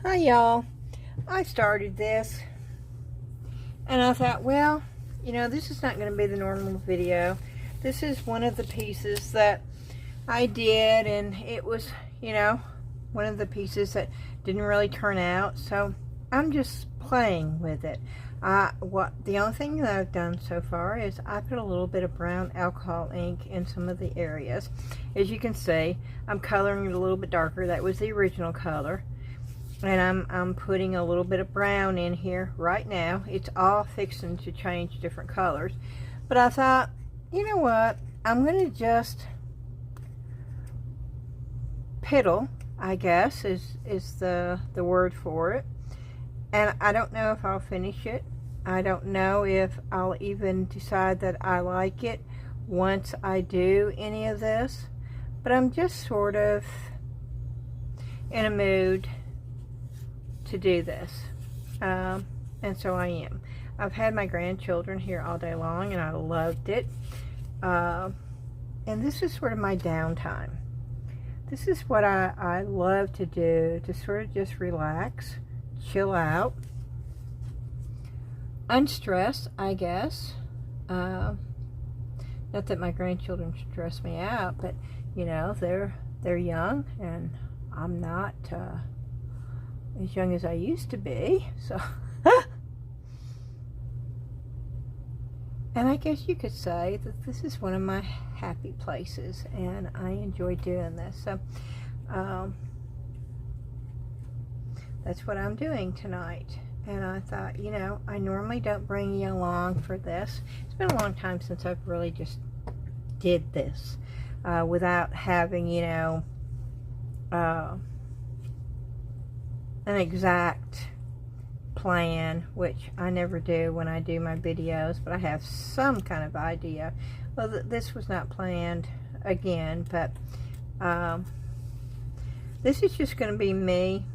Hi y'all. I started this and I thought, well, this is not going to be the normal video. This is one of the pieces that I did, and it was, one of the pieces that didn't really turn out, so I'm just playing with it. The only thing that I've done so far is I put a little bit of brown alcohol ink in some of the areas. As you can see, I'm coloring it a little bit darker. That was the original color. And I'm putting a little bit of brown in here right now. It's all fixing to change different colors. But I thought, you know what? I'm going to just piddle, I guess, is the word for it. And I don't know if I'll finish it. I don't know if I'll even decide that I like it once I do any of this. But I'm just sort of in a mood to do this, and so I am. I've had my grandchildren here all day long and I loved it, and this is sort of my downtime. This is what I love to do, to sort of just relax, chill out, unstress, I guess. Not that my grandchildren stress me out, but they're young and I'm not as young as I used to be, so and I guess you could say that this is one of my happy places and I enjoy doing this, so that's what I'm doing tonight. And I thought, I normally don't bring you along for this. It's been a long time since I've really just did this without having an exact plan, which I never do when I do my videos, but I have some kind of idea. Well, this was not planned again, but this is just going to be me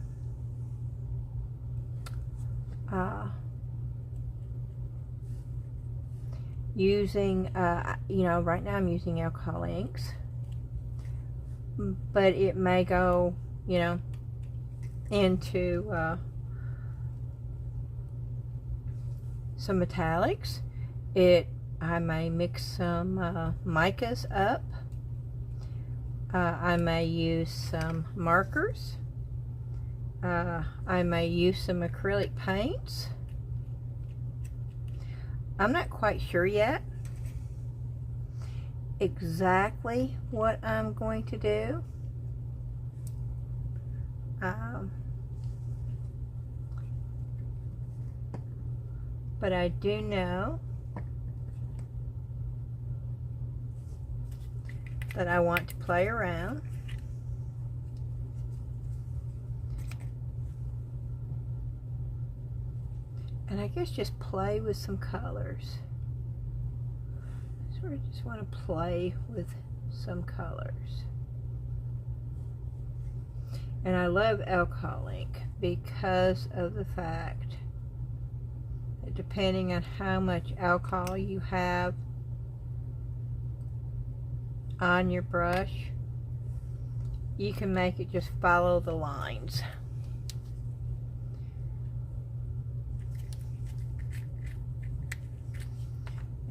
using right now I'm using alcohol inks, but it may go into some metallics. I may mix some micas up. I may use some markers. I may use some acrylic paints. I'm not quite sure yet exactly what I'm going to do. But I do know that I want to play around. And I guess just play with some colors. I sort of just want to play with some colors. And I love alcohol ink because of the fact that depending on how much alcohol you have on your brush, you can make it just follow the lines.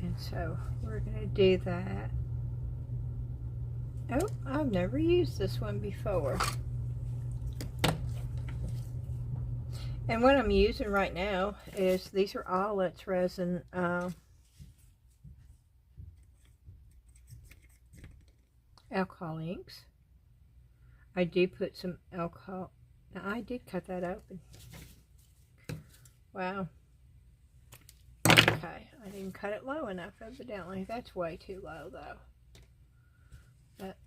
And so we're going to do that. Oh, I've never used this one before. And what I'm using right now is, these are all Let's Resin alcohol inks. I do put some alcohol. Now I did cut that open. Wow. Okay, I didn't cut it low enough, evidently. That's way too low though. But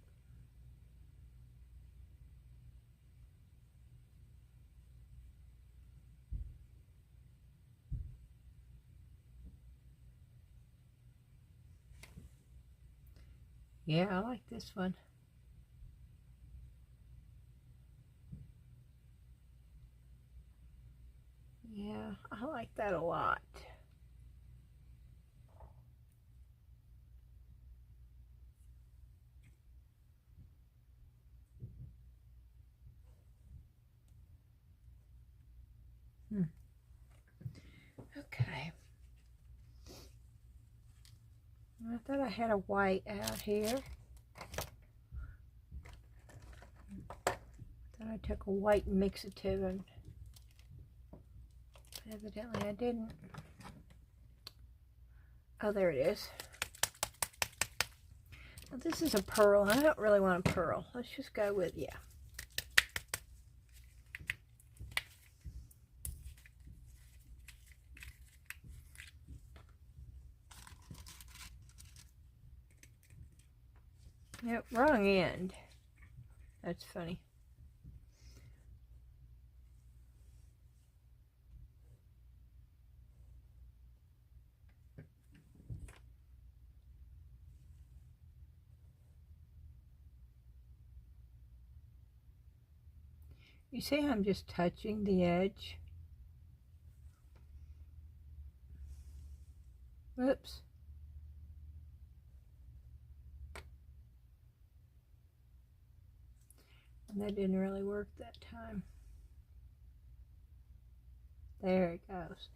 yeah, I like this one. Yeah, I like that a lot. Okay. I thought I had a white out here. Thought I took a white mixative, and evidently I didn't. Oh, there it is. Now, this is a pearl. I don't really want a pearl. Let's just go with, yeah. Yep, wrong end. That's funny. You see I'm just touching the edge? Whoops. And that didn't really work that time. There it goes.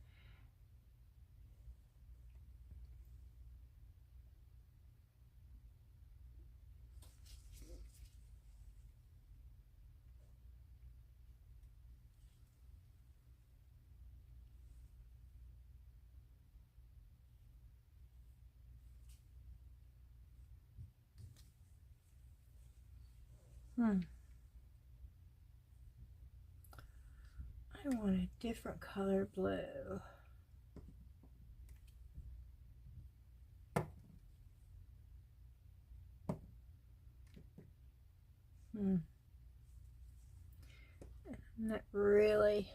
I want a different color blue. I'm not really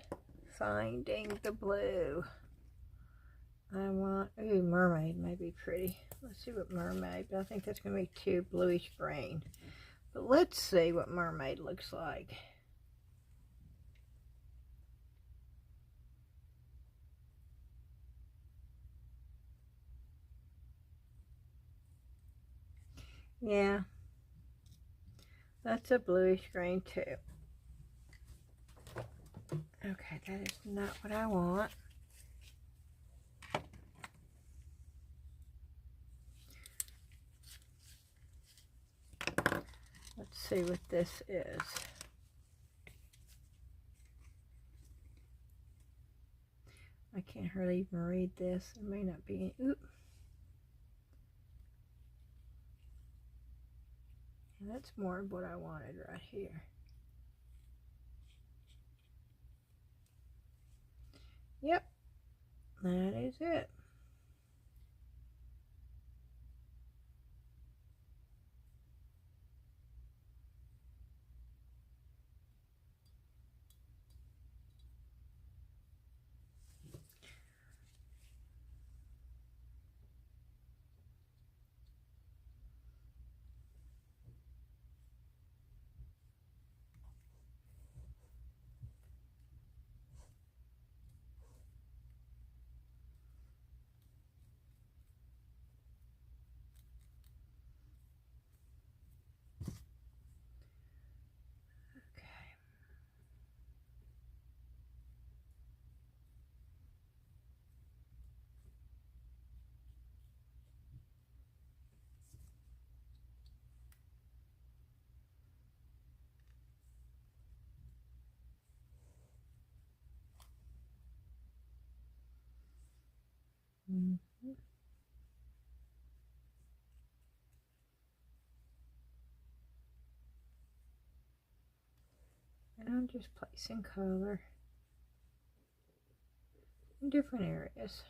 finding the blue. I want, ooh, mermaid may be pretty. Let's see what mermaid, but I think that's going to be too bluish green. But let's see what mermaid looks like. Yeah, that's a bluish green too. Okay, that is not what I want. Let's see what this is. I can't hardly even read this. It may not be. Oop. And that's more of what I wanted right here. Yep, that is it. And I'm just placing color in different areas.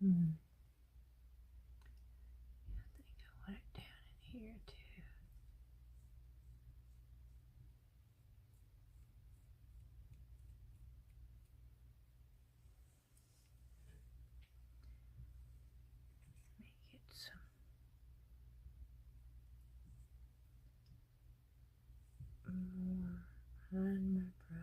I think I want it down in here too. Make it some find my brush.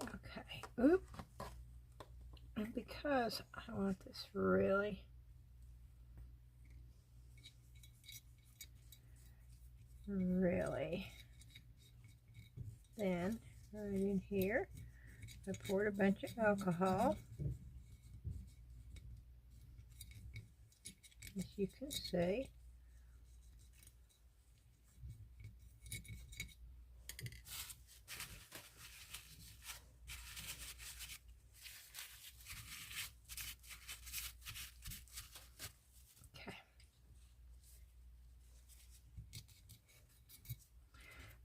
Okay, oop. And because I want this really thin right in here, I poured a bunch of alcohol, as you can see.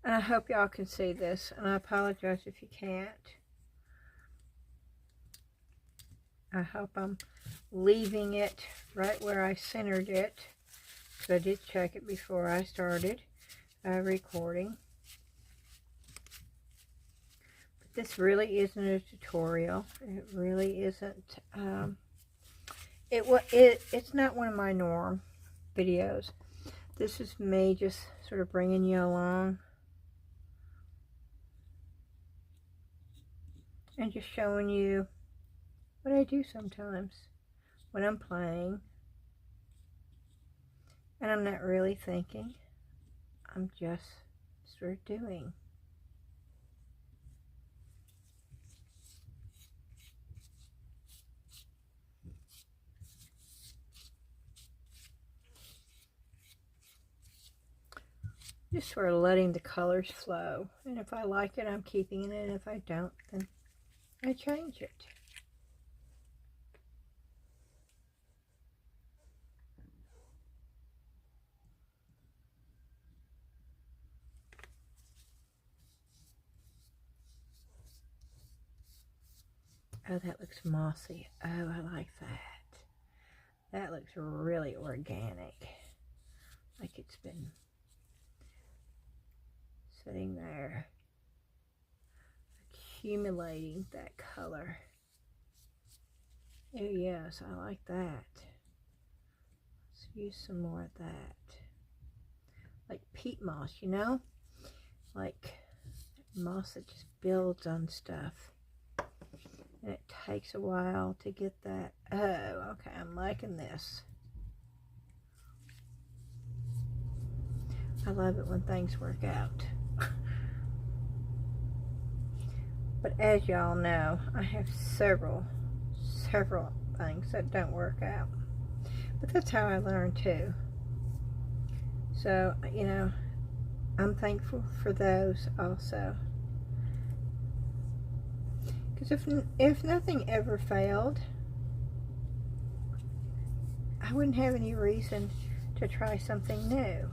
And I hope y'all can see this, and I apologize if you can't. I hope I'm leaving it right where I centered it, because I did check it before I started recording. But this really isn't a tutorial. It really isn't. It's not one of my norm videos. This is me just sort of bringing you along and just showing you what I do sometimes when I'm playing and I'm not really thinking. I'm just sort of doing. Just sort of letting the colors flow. And if I like it, I'm keeping it. And if I don't, then I change it. Oh, that looks mossy. Oh, I like that. That looks really organic. Like it's been sitting there, accumulating that color. Oh, yes, I like that. Let's use some more of that. Like peat moss, you know? Like moss that just builds on stuff. And it takes a while to get that. Oh, okay, I'm liking this. I love it when things work out. But as y'all know, I have several things that don't work out. But that's how I learn too. So, you know, I'm thankful for those also. Because if nothing ever failed, I wouldn't have any reason to try something new.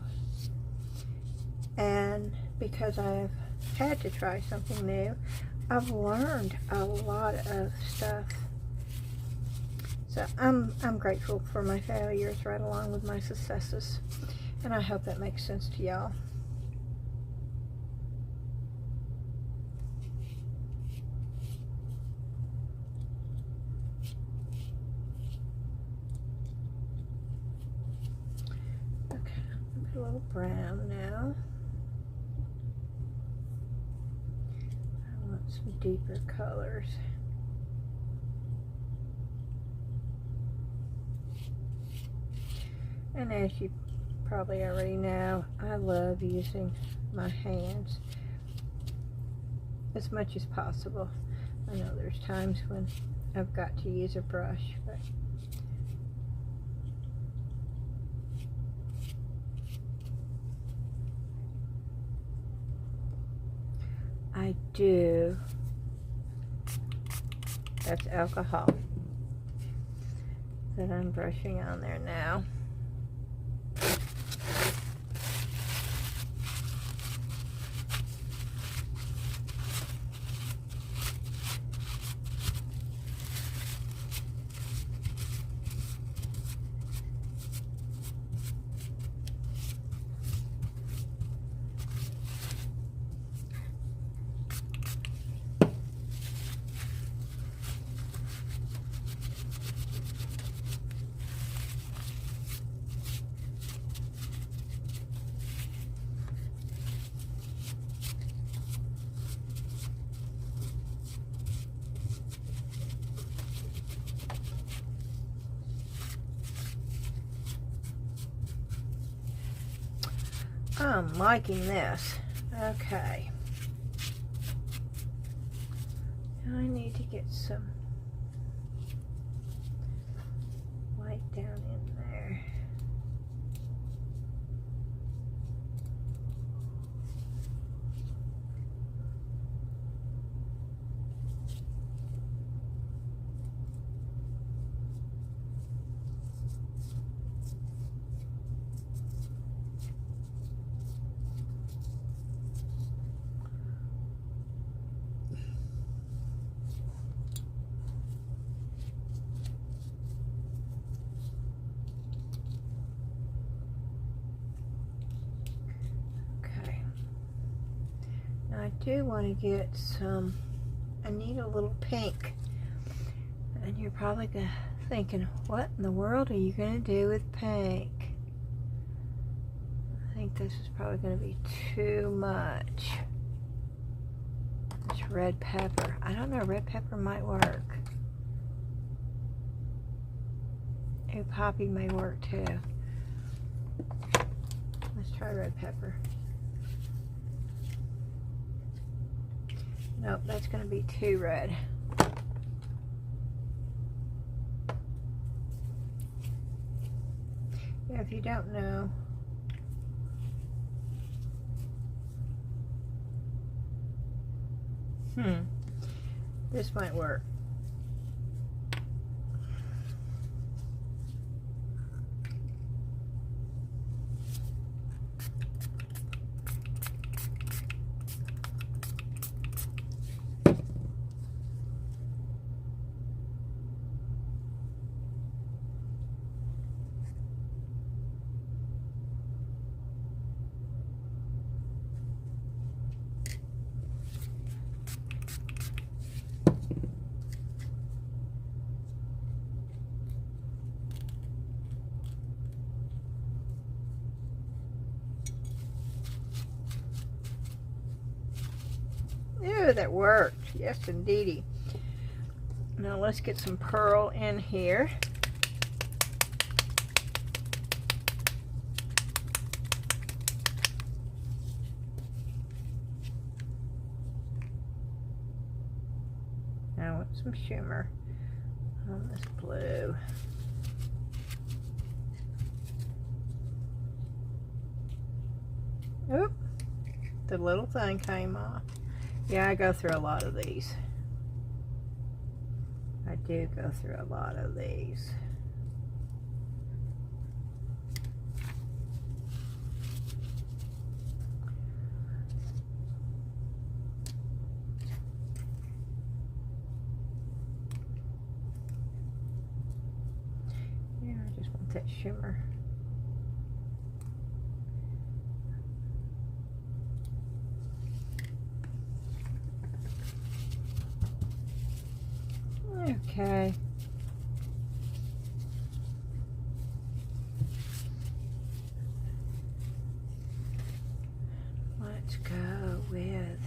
And because I've had to try something new, I've learned a lot of stuff. So I'm grateful for my failures right along with my successes. And I hope that makes sense to y'all. A little brown now. I want some deeper colors. And as you probably already know, I love using my hands as much as possible. I know there's times when I've got to use a brush, but I do. That's alcohol. that I'm brushing on there now. I'm liking this. Okay. Now I need to get some white down in there. I do want to get some, I need a little pink. And you're probably thinking, what in the world are you going to do with pink? I think this is probably going to be too much. It's red pepper. I don't know, red pepper might work. Ooh, poppy may work too. Let's try red pepper. Nope, that's going to be too red. Yeah, if you don't know, this might work. Ew, that worked. Yes, indeedy. Now let's get some pearl in here. Now I want some shimmer on this blue. Oop, the little thing came off. Yeah, I go through a lot of these. I do go through a lot of these. Yeah, I just want that shimmer. Okay. Let's go with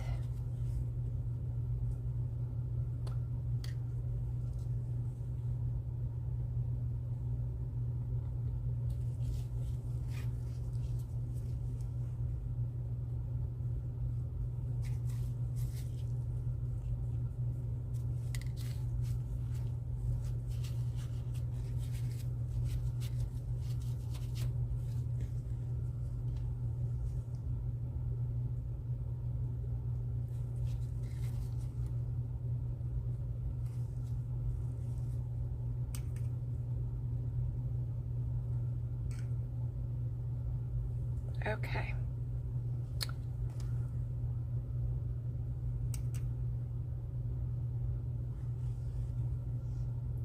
Okay.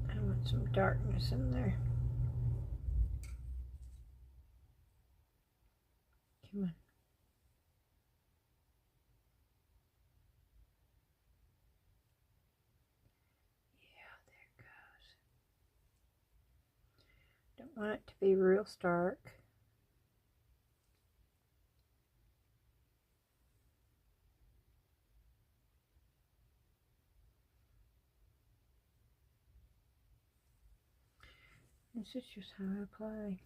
I want some darkness in there. Come on. Yeah, there it goes. Don't want it to be real stark. This is just how I play.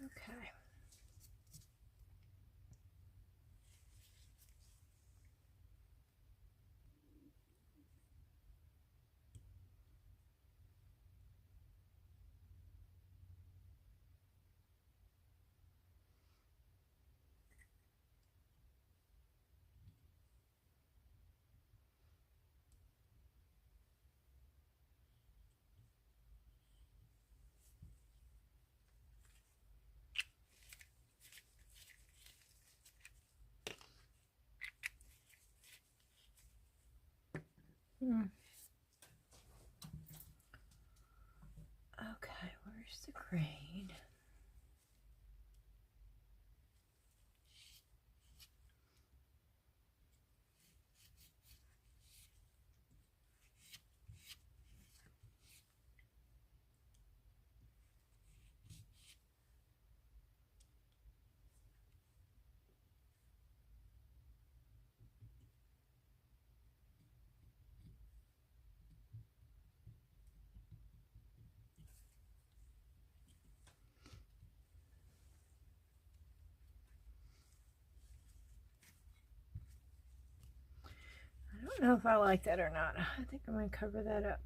Okay. Okay, where's the green? I don't know if I like that or not. I think I'm going to cover that up.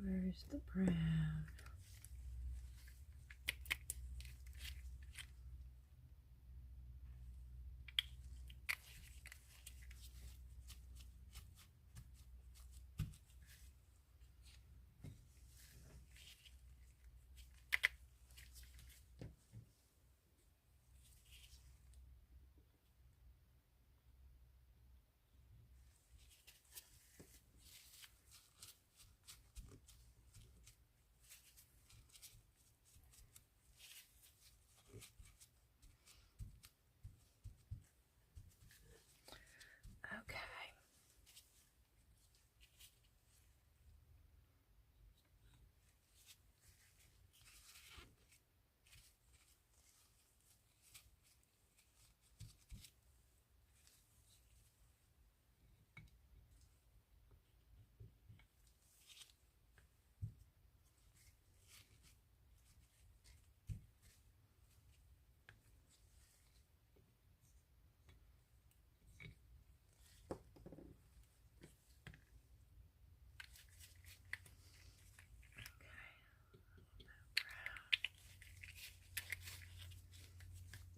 Where's the brown? Okay.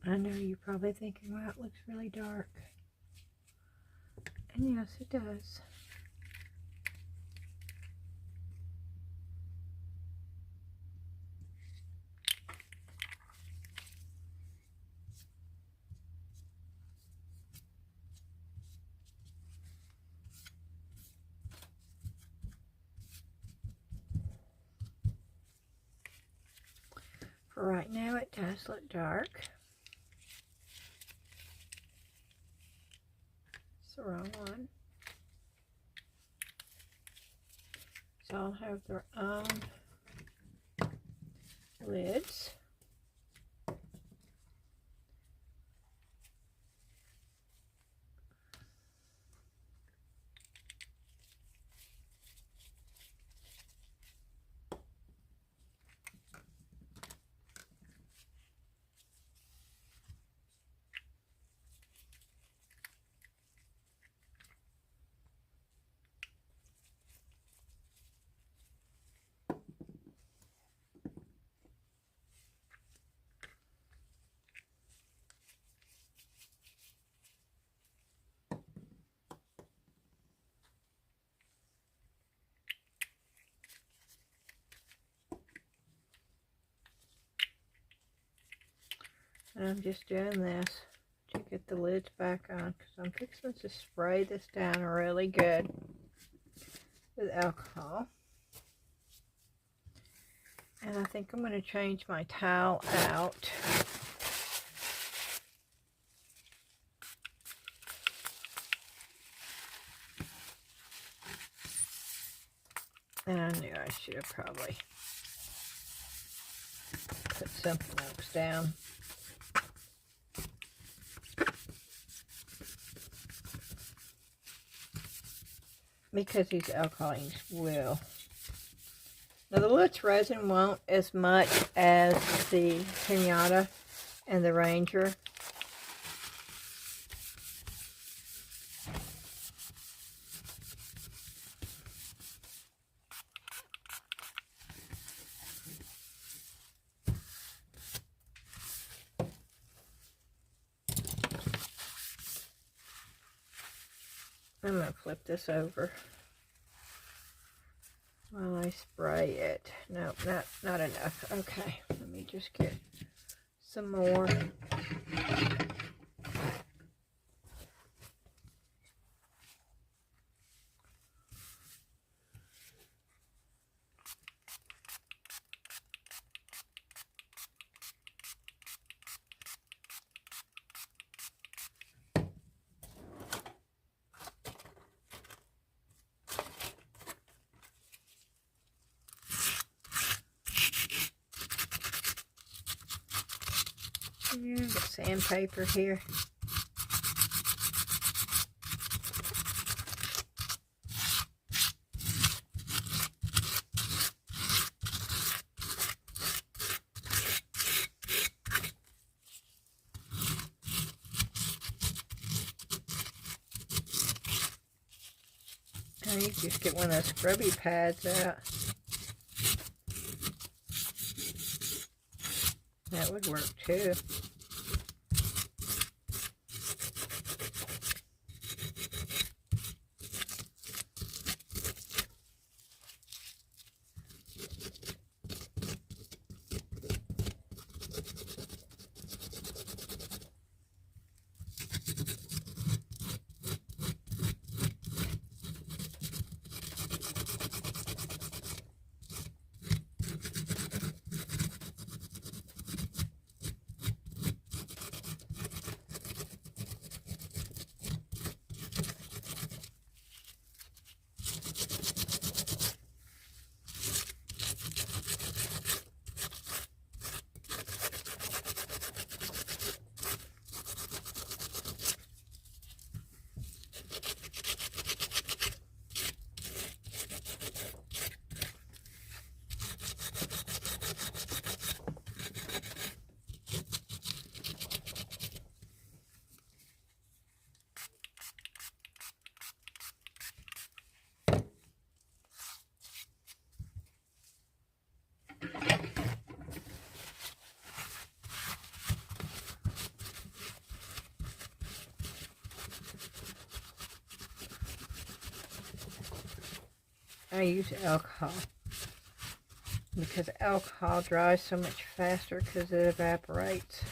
I know you're probably thinking, wow, it looks really dark. And yes, it does. For right now, it does look dark. It's the wrong one. So I'll have their own lids. And I'm just doing this to get the lids back on because I'm fixing to spray this down really good with alcohol. And I think I'm going to change my towel out. And I knew I should have probably put something else down. Because these alcohol inks will. Now the Lutz resin won't as much as the Pinata and the Ranger. I'm going to flip this over while I spray it. Nope, not enough. Okay, let me just get some more. Yeah, the sandpaper here. Oh, you just get one of those scrubby pads out. That would work too. I use alcohol because alcohol dries so much faster because it evaporates.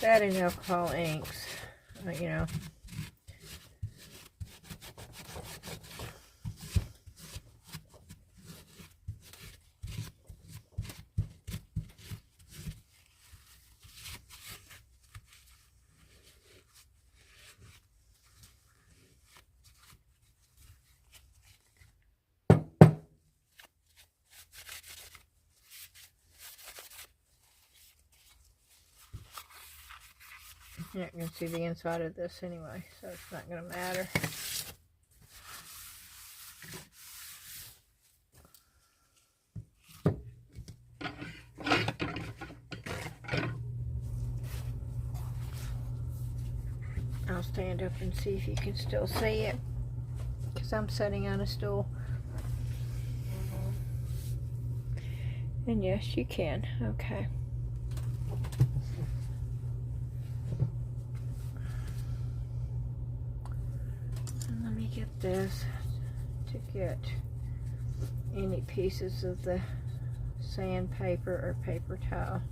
That and alcohol inks, you know. You're not going to see the inside of this anyway, so it's not going to matter. I'll stand up and see if you can still see it, because I'm sitting on a stool. And yes, you can. Okay. Get this to get any pieces of the sandpaper or paper towel.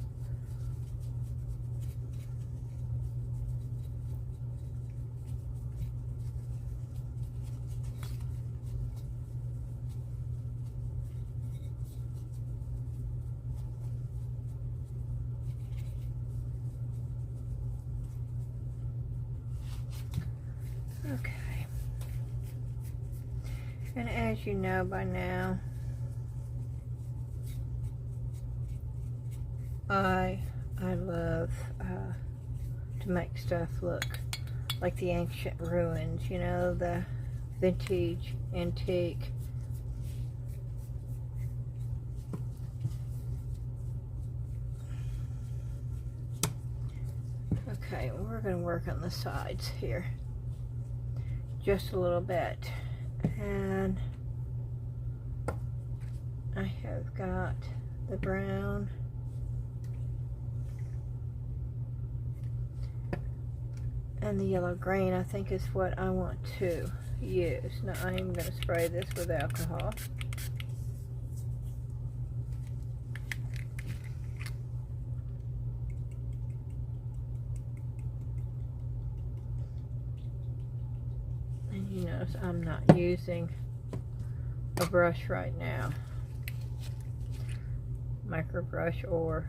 Okay. And as you know by now, I love to make stuff look like the ancient ruins, you know, the vintage, antique. Okay, we're going to work on the sides here just a little bit. And I have got the brown and the yellow green, I think, is what I want to use. Now I am going to spray this with alcohol. And you notice I'm not using a brush right now, micro brush or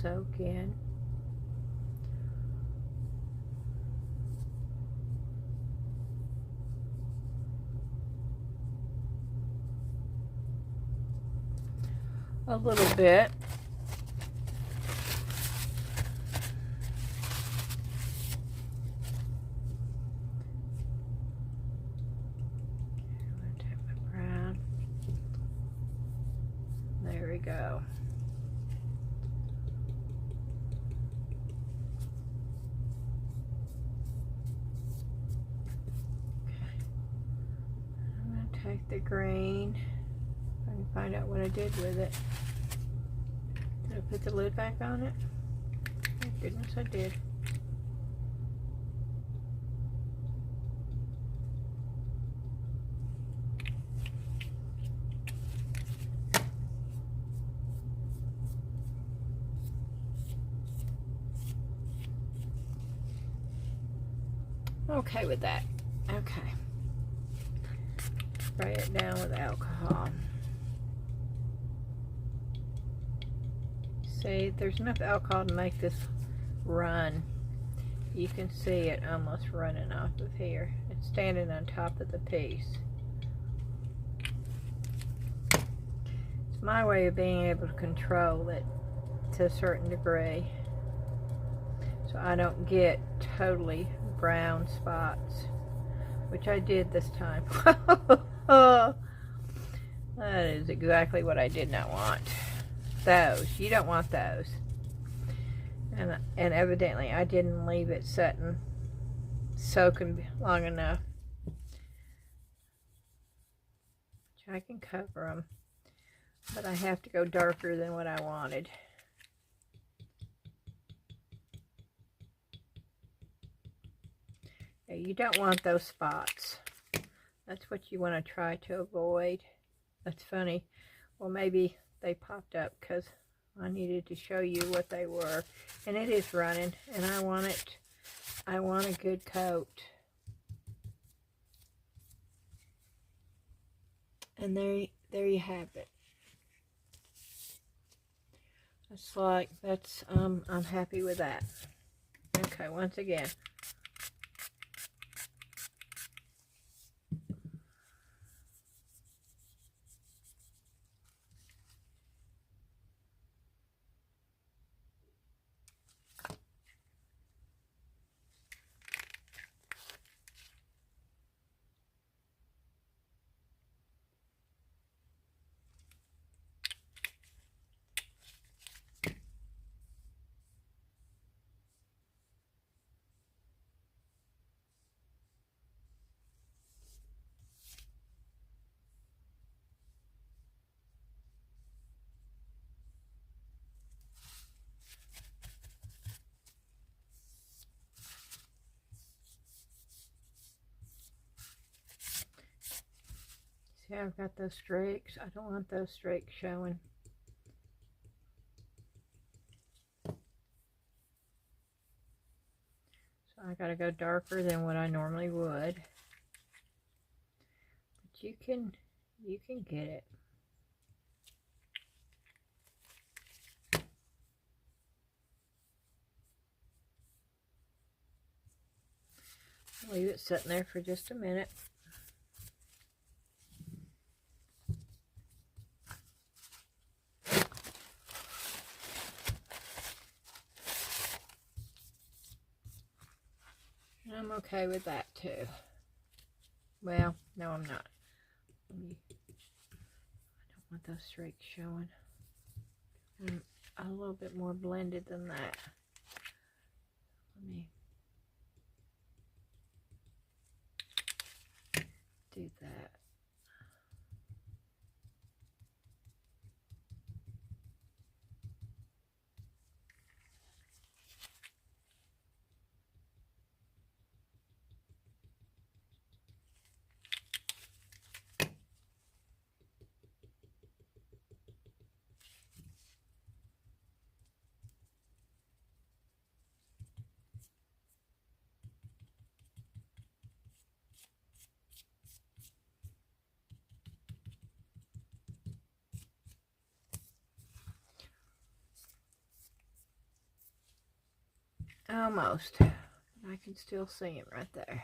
soak in. A little bit. I'm going to take my brown. There we go. Take the green. I can find out what I did with it. Did I put the lid back on it? Thank goodness I did. Okay with that. Okay. Spray it down with alcohol. See, there's enough alcohol to make this run. You can see it almost running off of here. It's standing on top of the piece. It's my way of being able to control it to a certain degree, so I don't get totally brown spots, which I did this time. That is exactly what I did not want. Those. You don't want those. And evidently I didn't leave it soaking long enough. I can cover them, but I have to go darker than what I wanted. Yeah, you don't want those spots. That's what you want to try to avoid. That's funny. Well, maybe they popped up because I needed to show you what they were. And it is running, and I want a good coat. And there you have it. I'm happy with that. Okay, once again. Okay, I've got those streaks. I don't want those streaks showing. So I gotta go darker than what I normally would. But you can get it. Leave it sitting there for just a minute. And I'm okay with that too. Well, no, I'm not. I don't want those streaks showing. I'm a little bit more blended than that. Let me do that. Almost. I can still see him right there.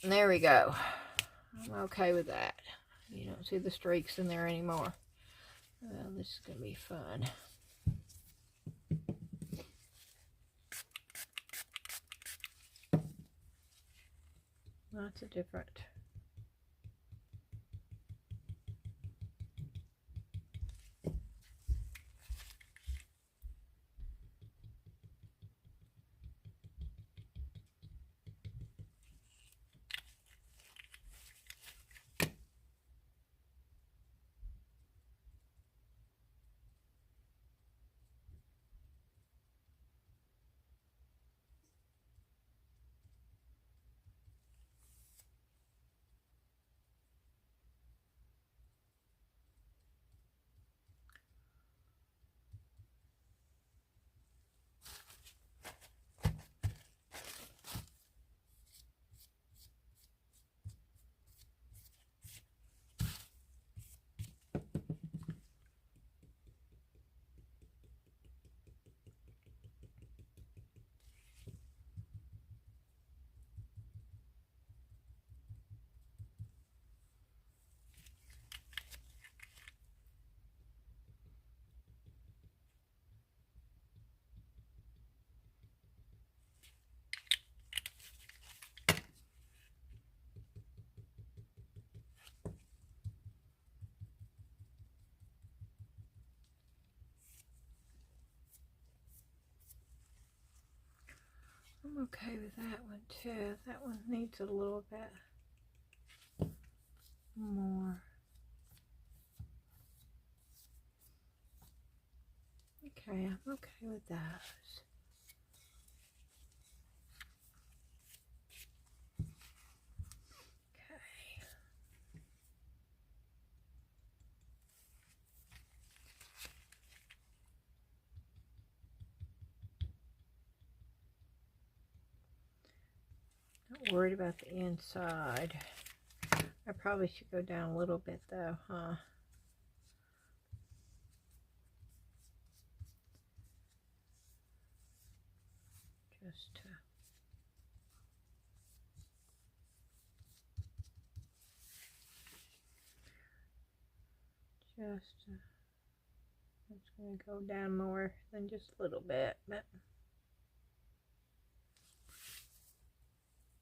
And there we go. I'm okay with that. You don't see the streaks in there anymore. Well, this is going to be fun. Lots of different. I'm okay with that one too. That one needs a little bit more. Okay, I'm okay with those. Okay. Not worried about the inside. I probably should go down a little bit though, huh? Just it's going to go down more than just a little bit, but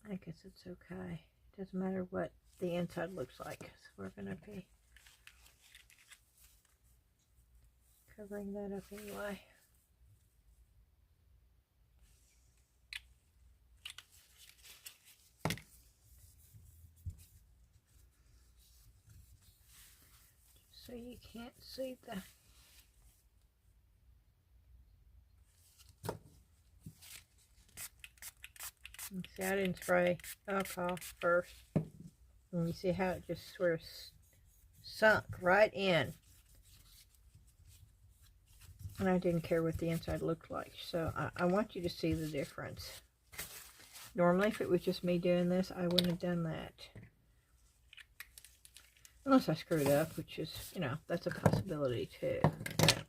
I guess it's okay. It doesn't matter what the inside looks like, so we're going to be covering that up anyway. Just so you can't see the see, I didn't spray alcohol first. And you see how it just sort of sunk right in. And I didn't care what the inside looked like. So I want you to see the difference. Normally, if it was just me doing this, I wouldn't have done that. Unless I screwed up, which is, you know, that's a possibility too. But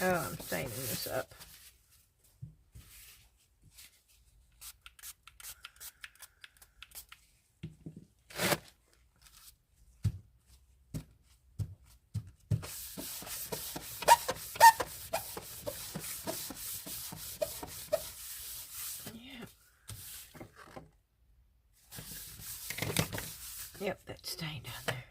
oh, I'm staining this up. Yep, that's stained down there.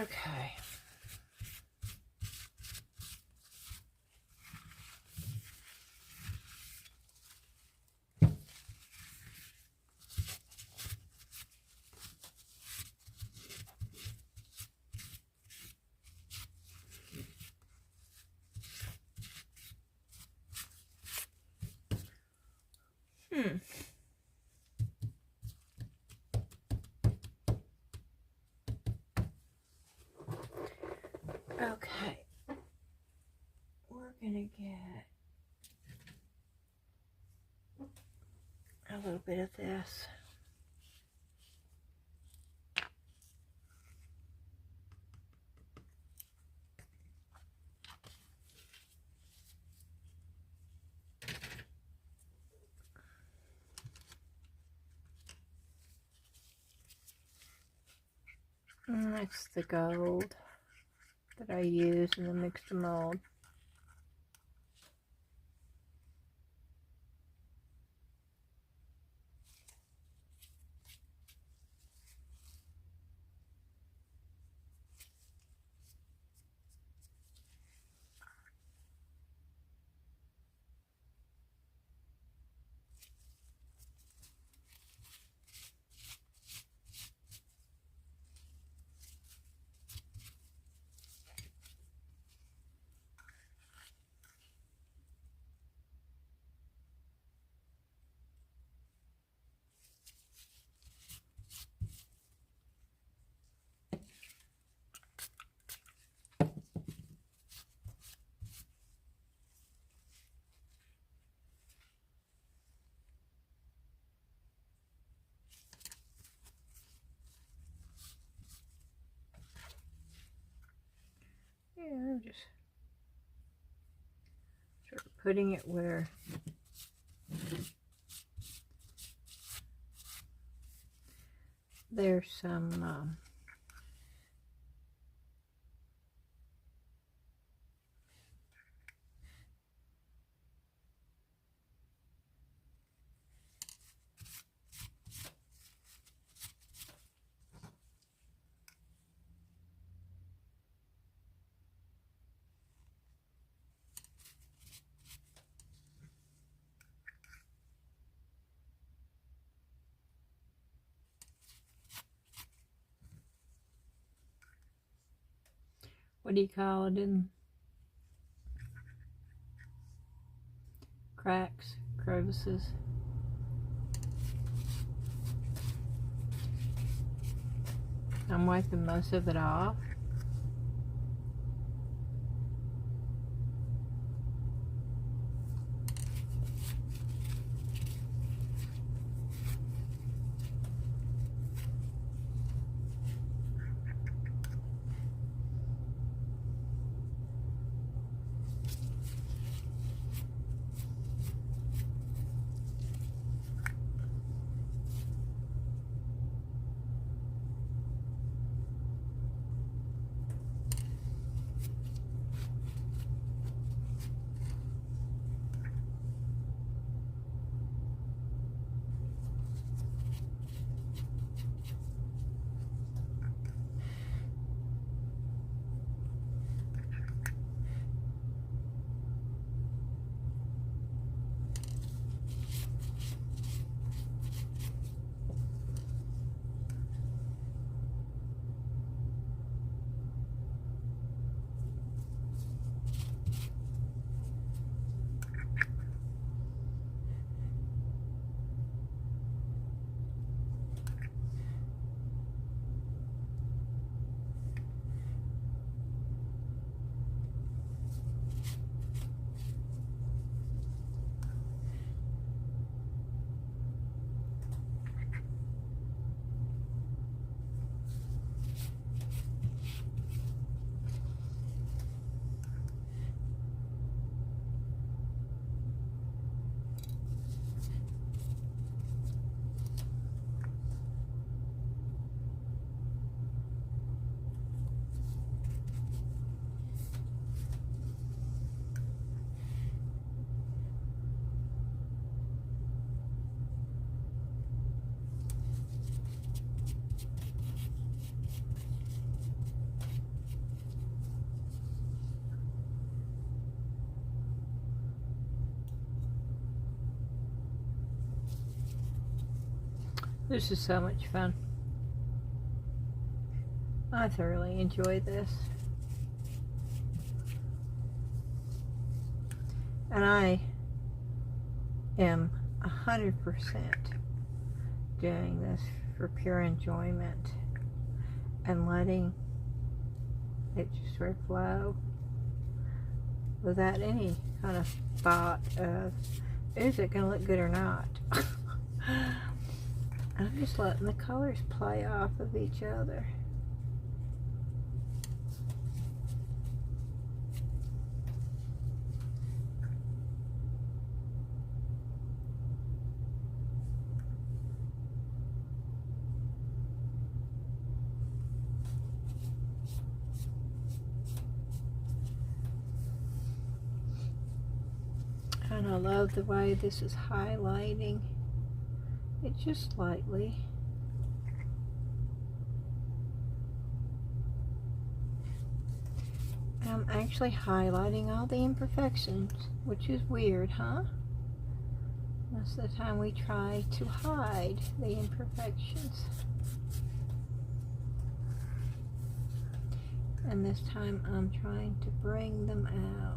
Okay. Okay. We're gonna get a little bit of this. And that's the gold that I use in the mixed mold. Yeah, I'm just sort of putting it where there's some what do you call it, in cracks, crevices. I'm wiping most of it off. This is so much fun. I thoroughly enjoy this. And I am 100% doing this for pure enjoyment and letting it just sort of flow without any kind of thought of, is it going to look good or not? I'm just letting the colors play off of each other. And I love the way this is highlighting it just slightly. I'm actually highlighting all the imperfections, which is weird, huh? Most of the time we try to hide the imperfections. And this time I'm trying to bring them out.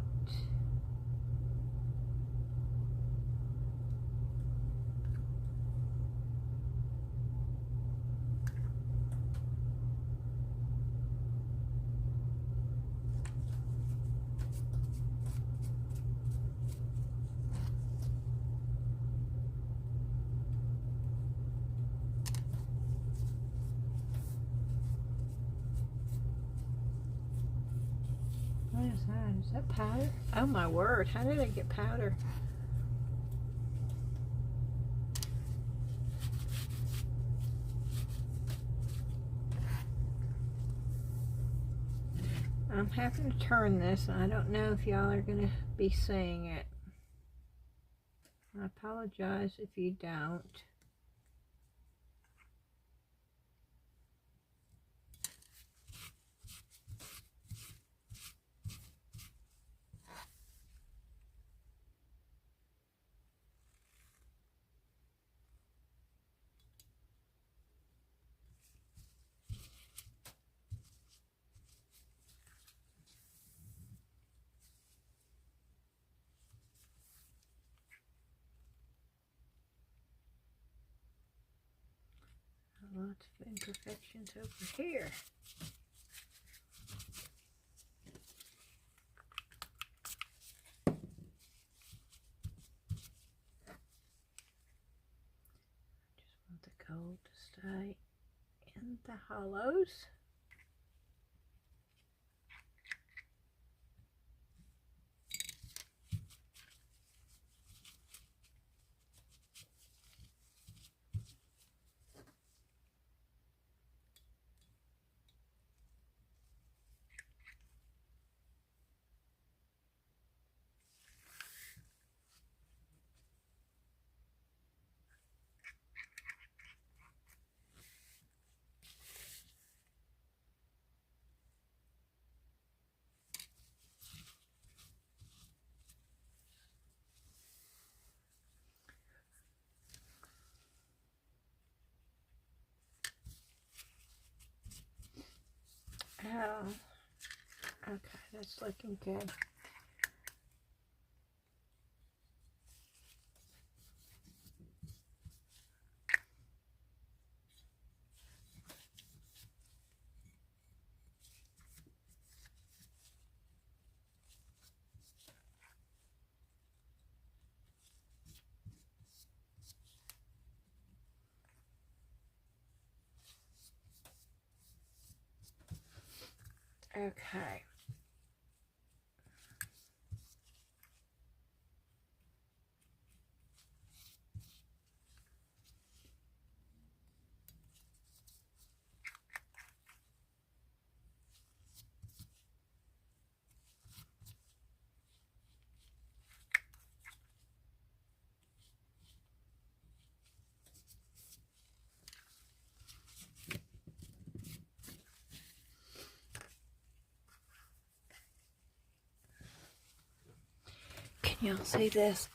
What is that? Is that powder? Oh my word, how did I get powder? I'm having to turn this, and I don't know if y'all are going to be seeing it. I apologize if you don't. Lots of imperfections over here. Just want the gold to stay in the hollows. Oh, okay, that's looking good. Okay. Can y'all see this?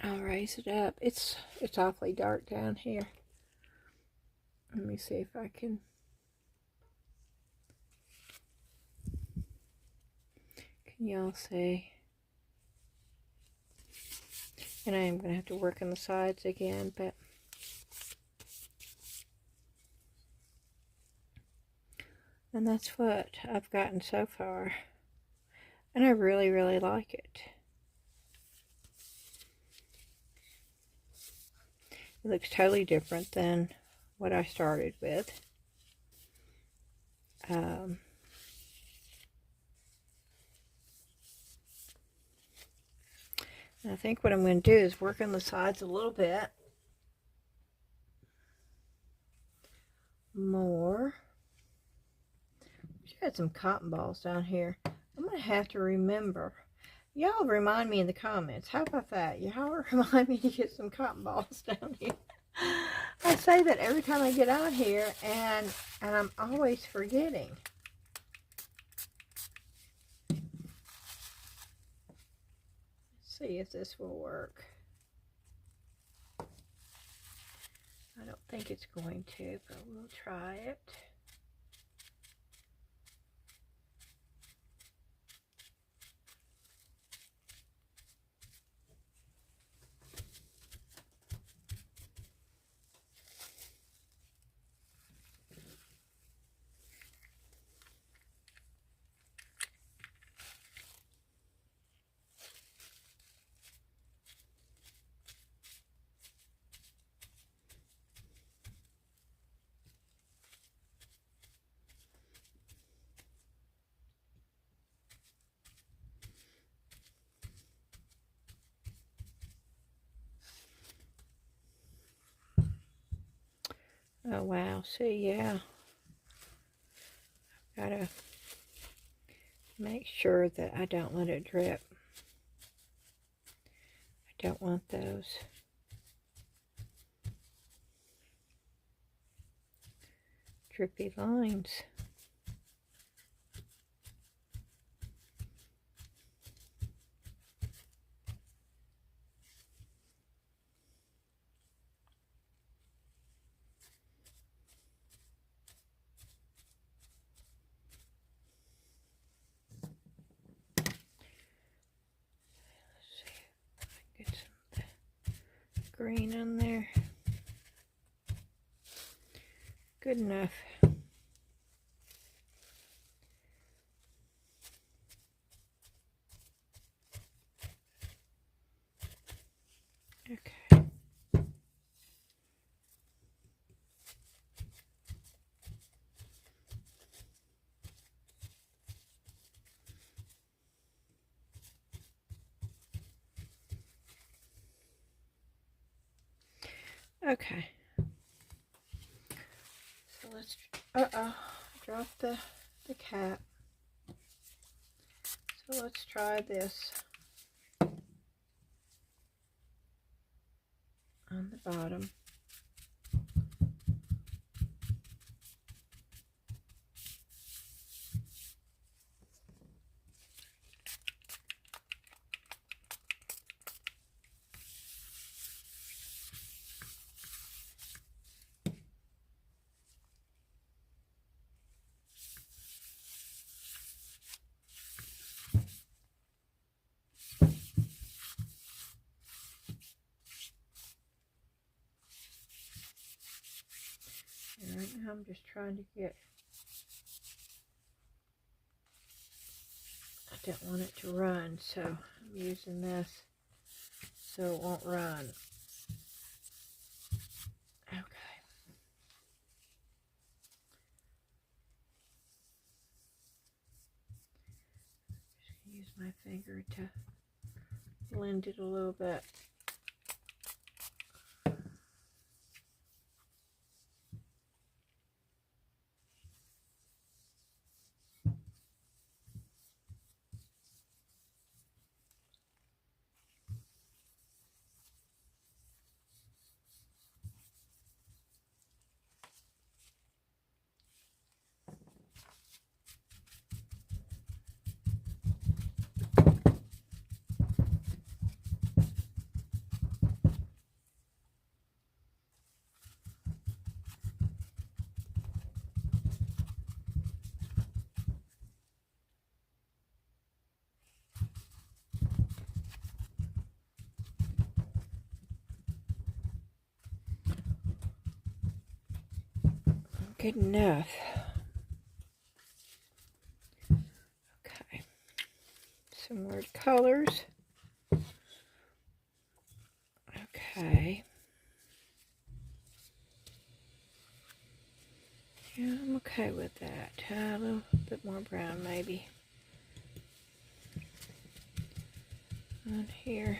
All raise it up. It's awfully dark down here. Let me see if I can. Can y'all see? And I am going to have to work on the sides again, but and that's what I've gotten so far. And I really, really like it. It looks totally different than what I started with. And I think what I'm going to do is work on the sides a little bit more. We had some cotton balls down here. I'm going to have to remember. Y'all remind me in the comments. How about that? Y'all remind me to get some cotton balls down here. I say that every time I get out here, and I'm always forgetting. Let's see if this will work. I don't think it's going to, but we'll try it. Oh wow, see, yeah. I've got to make sure that I don't let it drip. I don't want those drippy lines. Get some green on there. Good enough. Okay. Okay. So let's, drop the cap. So let's try this on the bottom. And right now I'm just trying to get, I don't want it to run, so I'm using this so it won't run. Okay. Just gonna use my finger to blend it a little bit. good enough. Okay. Some weird colors. Okay. Yeah, I'm okay with that. A little bit more brown maybe on here.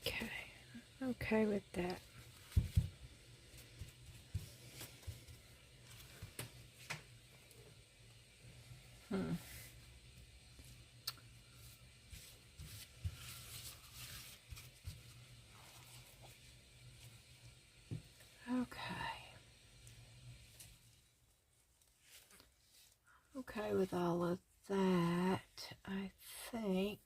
Okay, okay with that. Okay with all of that, I think.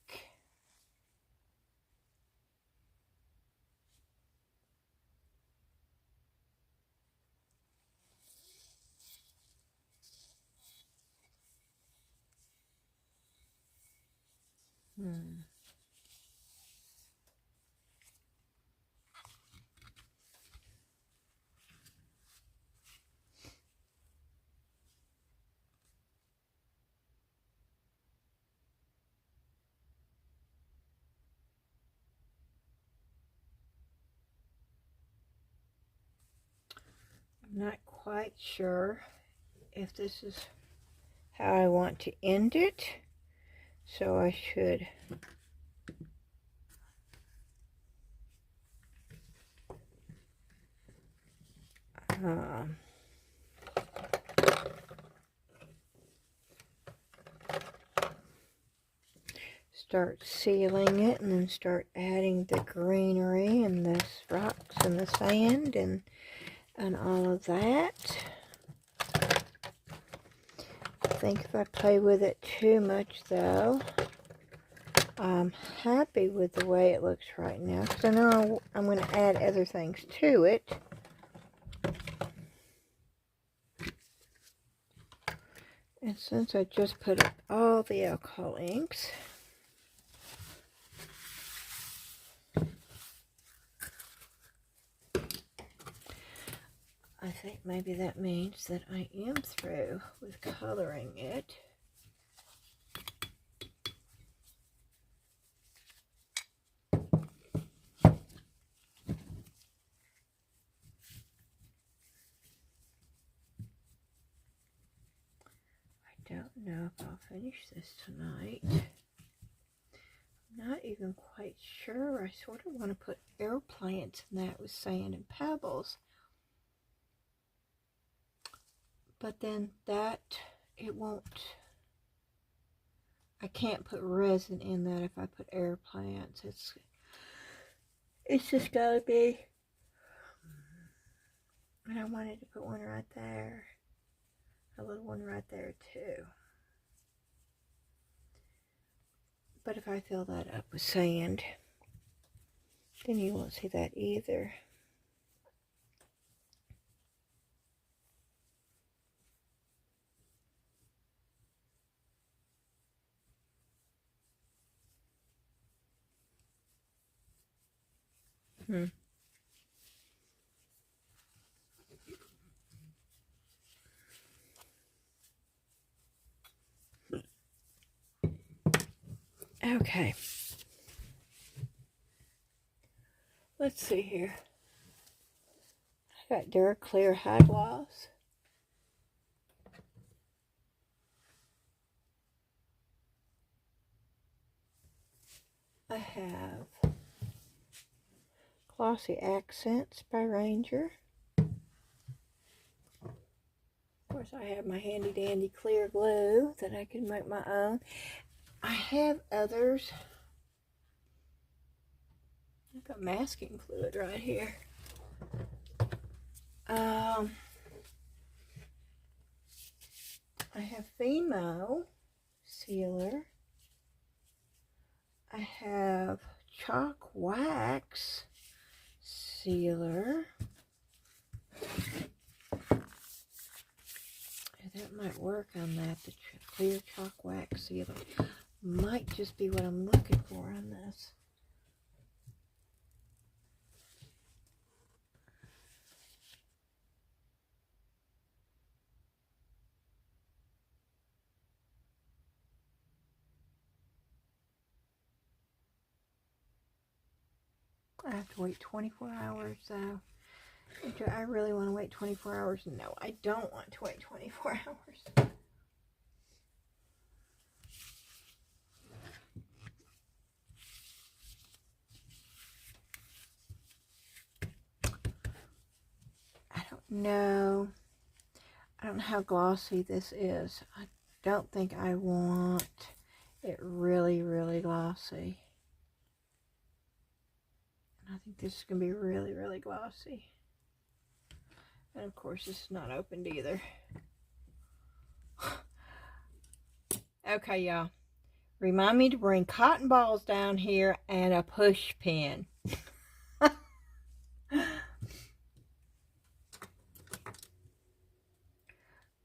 I'm not quite sure if this is how I want to end it, so I should start sealing it and then start adding the greenery and the rocks and the sand and all of that. I think if I play with it too much though, I'm happy with the way it looks right now, because I know I'm going to add other things to it. And since I just put up all the alcohol inks, I think maybe that means that I am through with coloring it. I don't know if I'll finish this tonight. I'm not even quite sure. I sort of want to put airplanes in that with sand and pebbles. But then that, it won't, I can't put resin in that if I put air plants. It's just gotta be, and I wanted to put one right there, a little one right there too. But if I fill that up with sand, then you won't see that either. Okay. Let's see here. I got dark clear high gloss. I have Glossy Accents by Ranger. Of course, I have my handy dandy clear glue that I can make my own. I have others. I've got masking fluid right here. I have Fimo sealer. I have chalk wax sealer. That might work on that, the clear chalk wax sealer. Might just be what I'm looking for on this. I have to wait 24 hours though. Do I really want to wait 24 hours? No, I don't want to wait 24 hours. I don't know. I don't know how glossy this is. I don't think I want it really, really glossy. I think this is going to be really, really glossy. And of course, this is not opened either. Okay, y'all. Remind me to bring cotton balls down here and a push pin.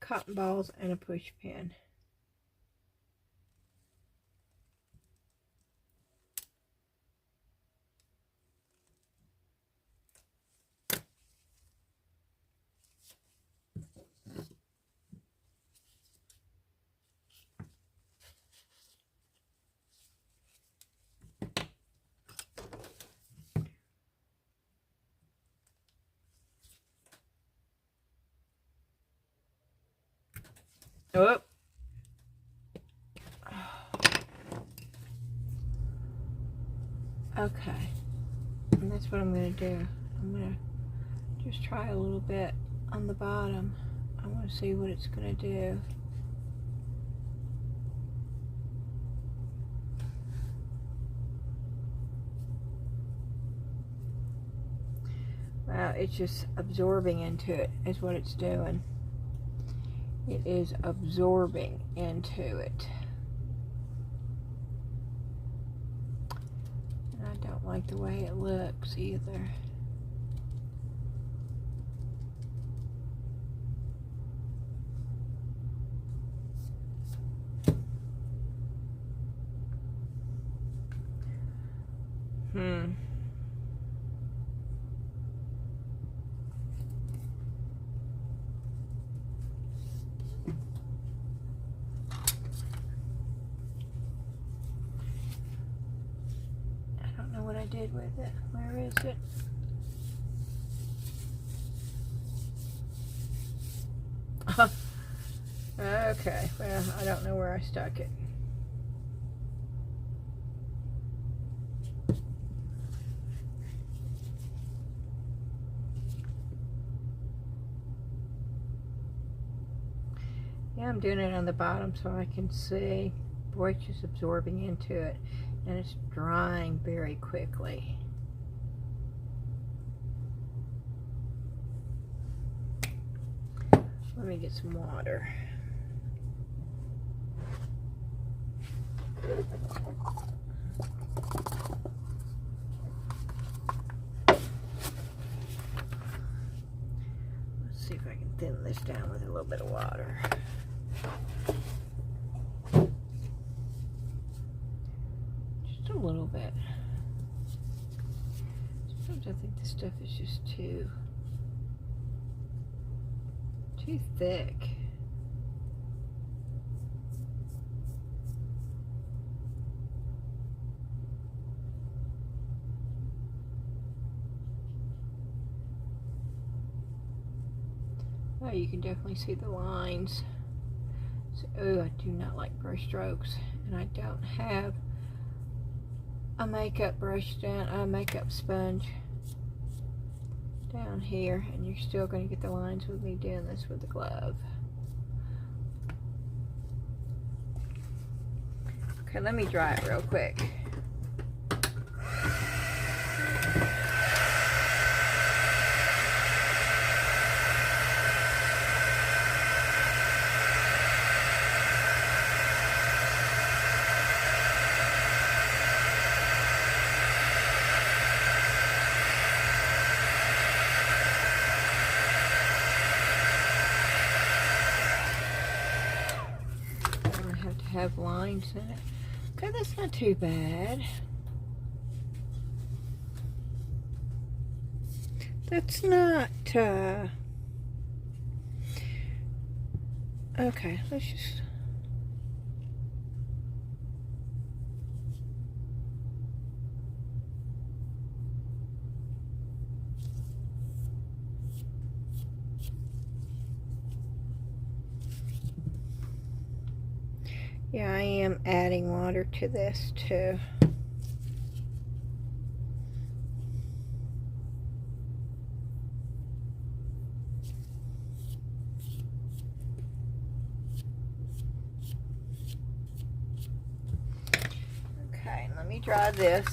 Cotton balls and a push pin. Oh. Okay. And that's what I'm going to do. I'm going to just try a little bit on the bottom. I want to see what it's going to do. Wow, it's just absorbing into it is what it's doing. It is absorbing into it. And I don't like the way it looks either. What I did with it. Where is it? Okay, well, I don't know where I stuck it. Yeah, I'm doing it on the bottom so I can see. Boy, it's just absorbing into it. And it's drying very quickly. Let me get some water. Let's see if I can thin this down with a little bit of water. A little bit. Sometimes I think this stuff is just too thick. Oh, you can definitely see the lines. So, oh, I do not like brush strokes, and I don't have a makeup brush down, a makeup sponge down here, and you're still going to get the lines with me doing this with the glove. Okay, let me dry it real quick. Have lines in it. Okay, that's not too bad. That's not, okay, let's just, yeah, I am adding water to this too. Okay, let me dry this.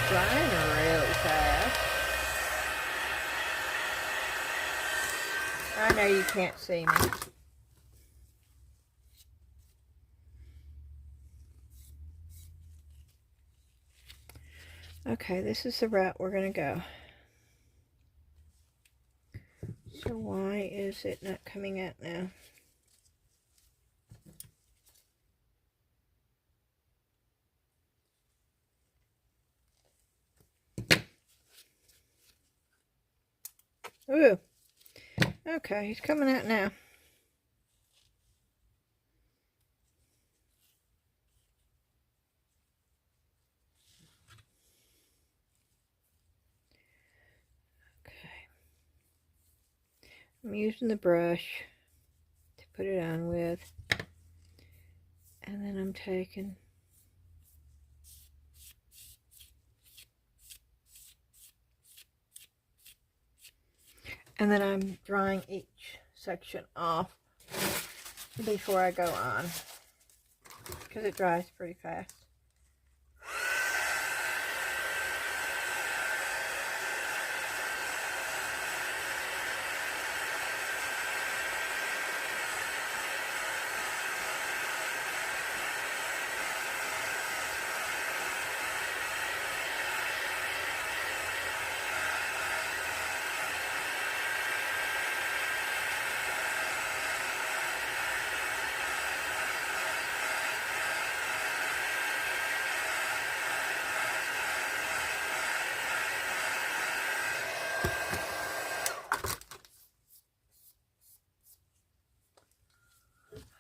Drying really fast. I know you can't see me. Okay, this is the route we're going to go. So why is it not coming out now? Ooh. Okay, he's coming out now. I'm using the brush to put it on with, and then I'm taking and then I'm drying each section off before I go on, because it dries pretty fast.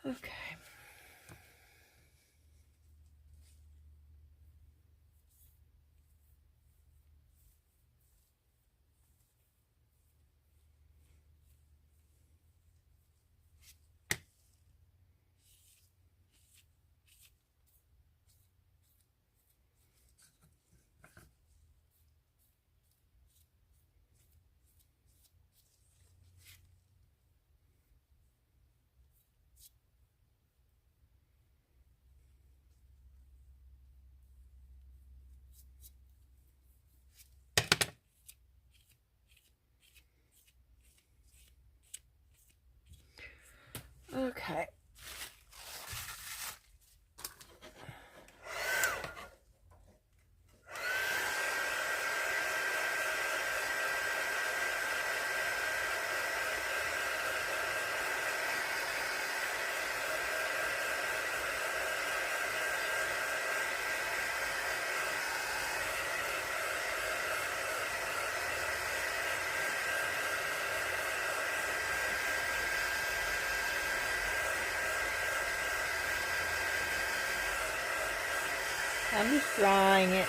Okay. Okay. I'm just drying it.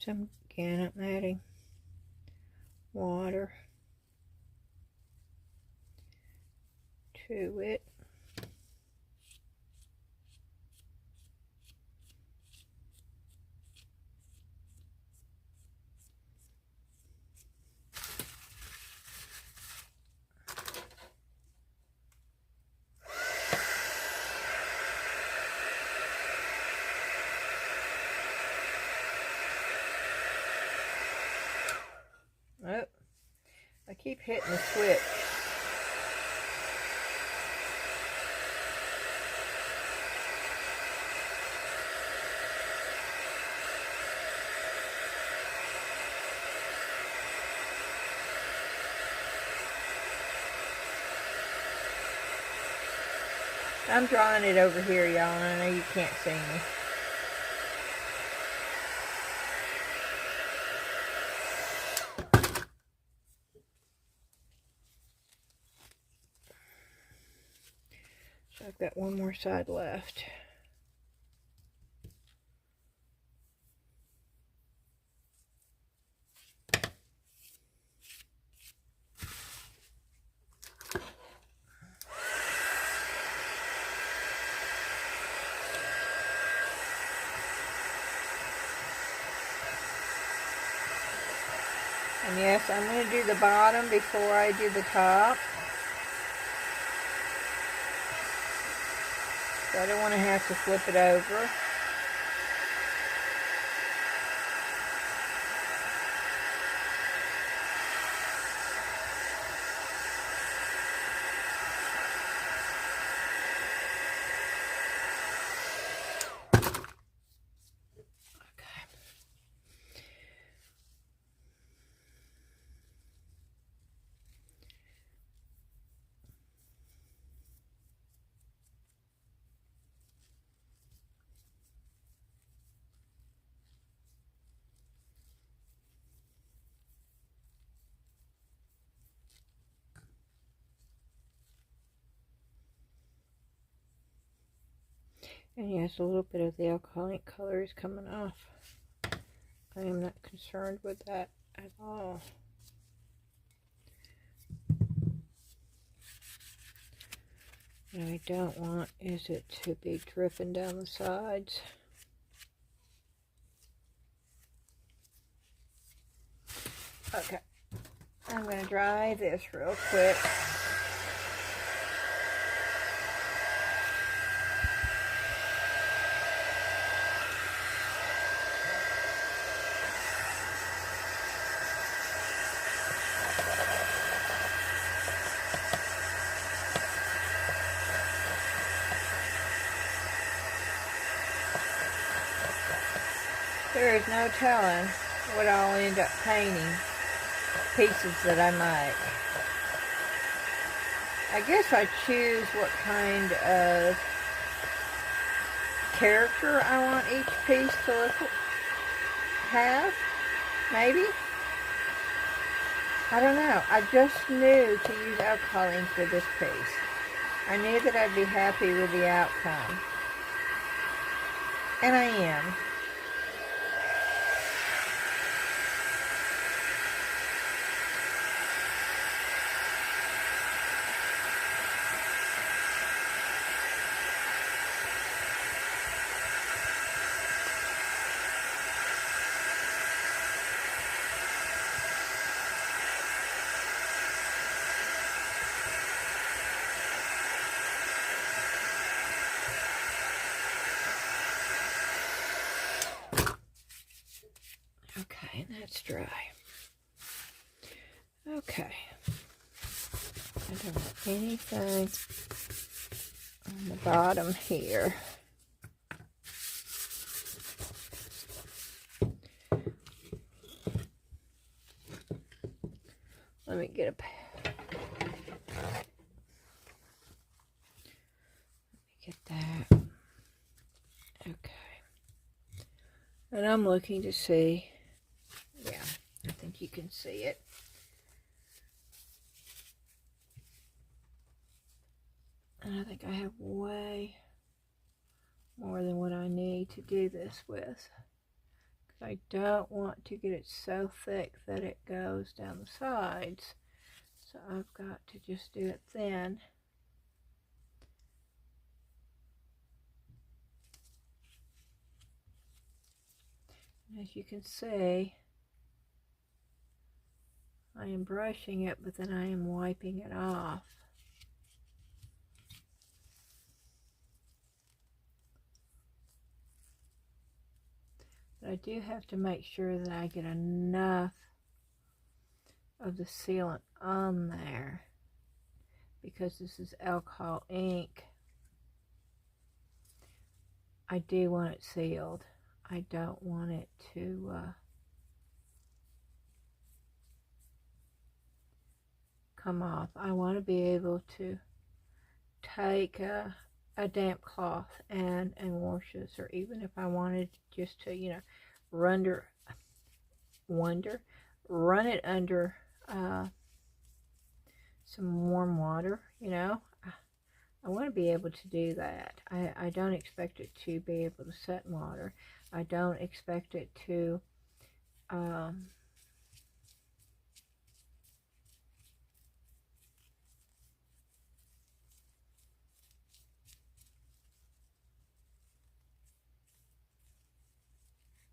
Again, I'm adding water to it. Oh, I keep hitting the switch. I'm drawing it over here, y'all, and I know you can't see me. So I've got one more side left. And yes, I'm going to do the bottom before I do the top. So I don't want to have to flip it over. And yes, a little bit of the acrylic color is coming off. I am not concerned with that at all. What I don't want is it to be dripping down the sides. Okay, I'm going to dry this real quick. There is no telling what I'll end up painting pieces that I make. I guess I choose what kind of character I want each piece to have, maybe. I don't know. I just knew to use alcohol ink for this piece. I knew that I'd be happy with the outcome. And I am. Okay, and that's dry. Okay. I don't have anything on the bottom here. Let me get a get that. Okay. And I'm looking to see. Yeah, I think you can see it. And I think I have way more than what I need to do this with. I don't want to get it so thick that it goes down the sides. So I've got to just do it thin. And as you can see, I am brushing it, but then I am wiping it off. But I do have to make sure that I get enough of the sealant on there, because this is alcohol ink. I do want it sealed. I don't want it to come off. I want to be able to take a damp cloth and wash this, or even if I wanted just to, you know, run it under some warm water, you know. I want to be able to do that. I don't expect it to be able to set in water. I don't expect it to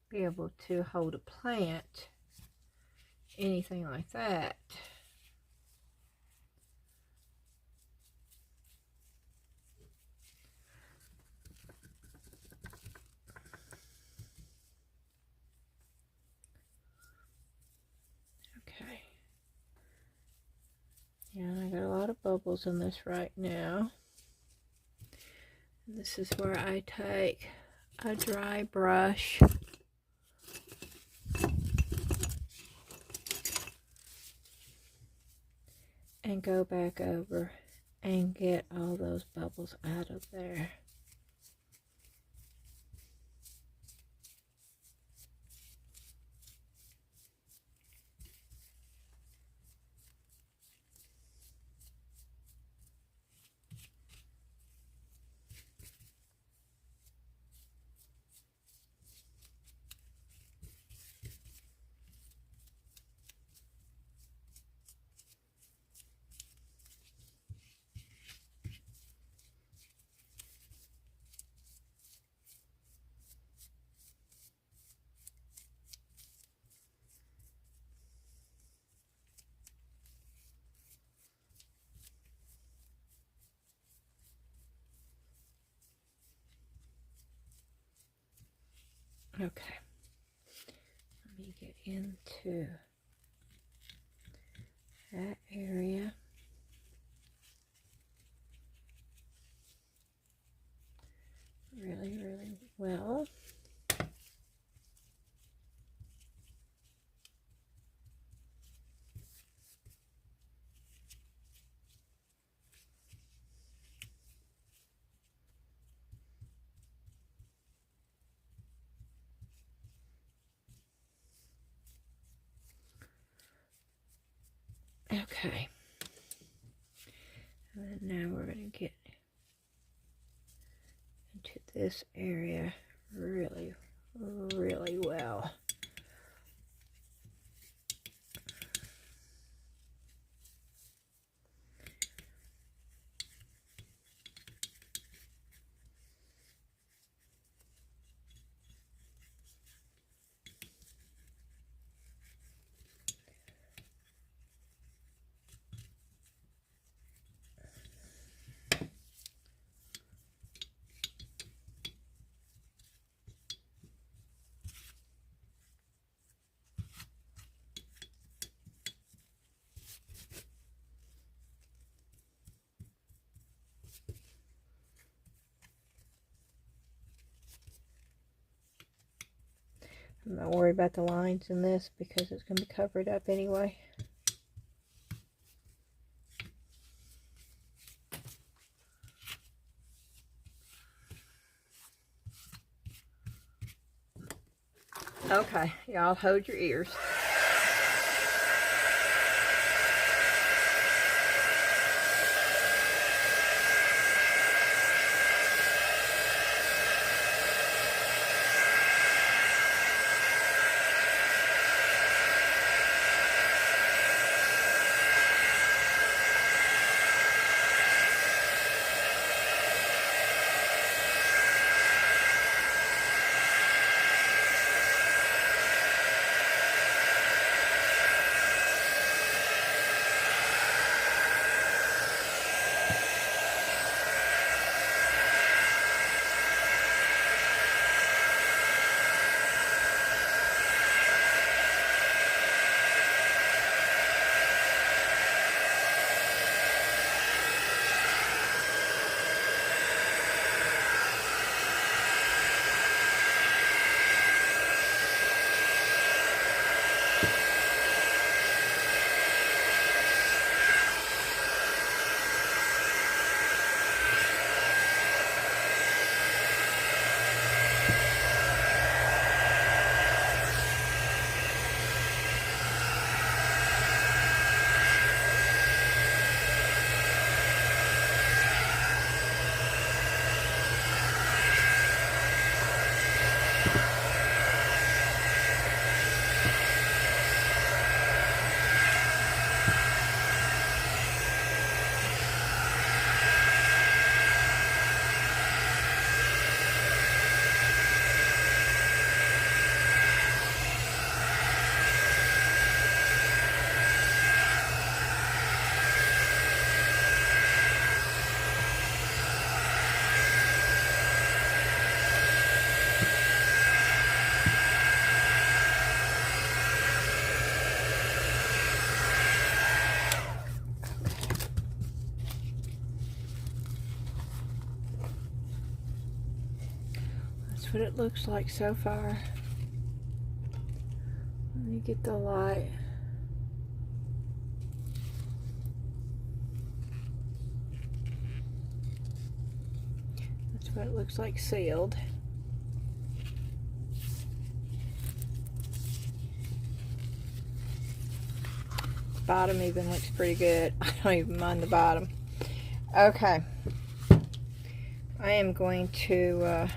be able to hold a plant, anything like that. Okay. Yeah, I got a lot of bubbles in this right now. And this is where I take a dry brush and go back over and get all those bubbles out of there. Okay, let me get into that area. Really, really well. Okay, and then now we're going to get into this area really, really well. I'm not worried about the lines in this because it's going to be covered up anyway. Okay, y'all hold your ears. what it looks like so far. Let me get the light. That's what it looks like sealed. Bottom even looks pretty good. I don't even mind the bottom. Okay. I am going to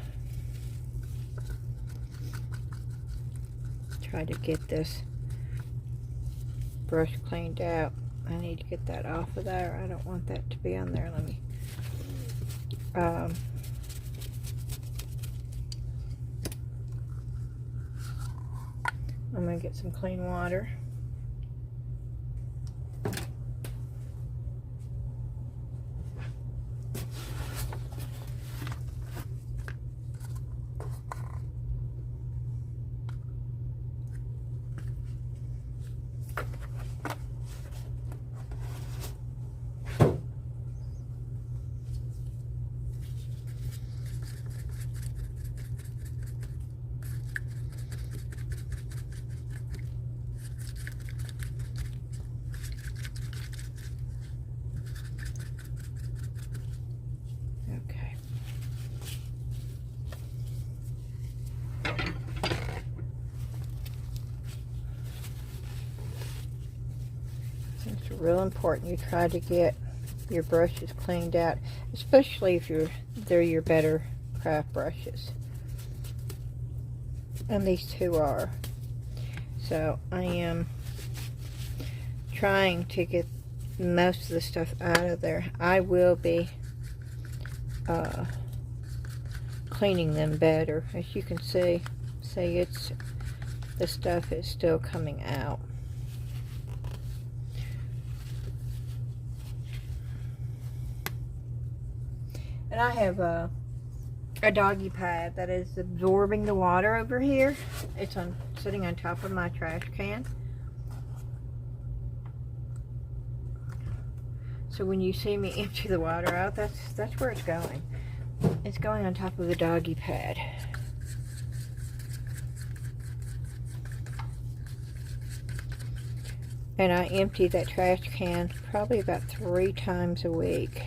try to get this brush cleaned out. I need to get that off of there. I don't want that to be on there. Let me I'm going to get some clean water. It's real important you try to get your brushes cleaned out, especially if they're your better craft brushes. And these two are. So I am trying to get most of the stuff out of there. I will be cleaning them better. As you can see, the stuff is still coming out. And I have a doggy pad that is absorbing the water over here. It's sitting on top of my trash can. So when you see me empty the water out, that's where it's going. It's going on top of the doggy pad. And I empty that trash can probably about 3 times a week.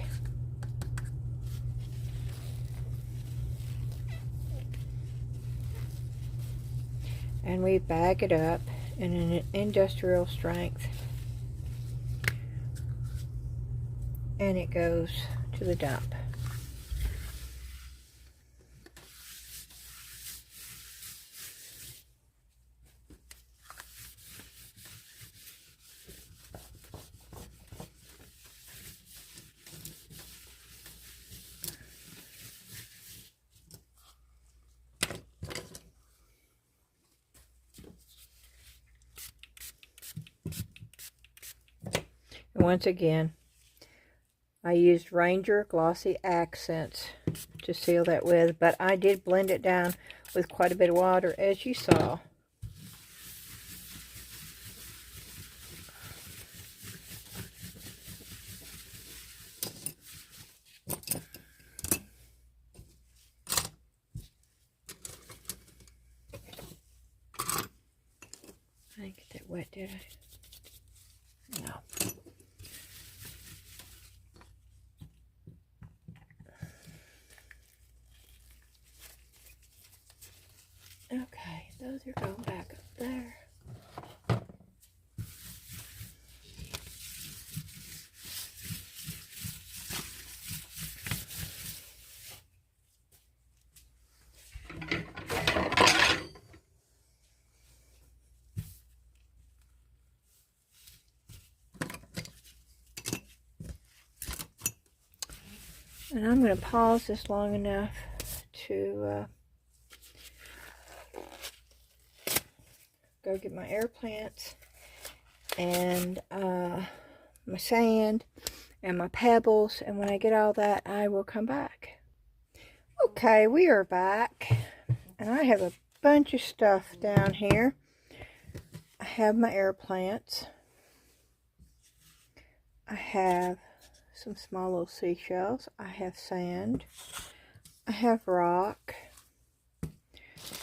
And we bag it up in an industrial strength. And it goes to the dump. And once again, I used Ranger Glossy Accents to seal that with, but I did blend it down with quite a bit of water, as you saw. I didn't get that wet, did I? No. Okay, those are going back up there. And I'm going to pause this long enough to go get my air plants and my sand and my pebbles, and when I get all that, I will come back. Okay, we are back, and I have a bunch of stuff down here. I have my air plants. I have some small little seashells. I have sand. I have rock.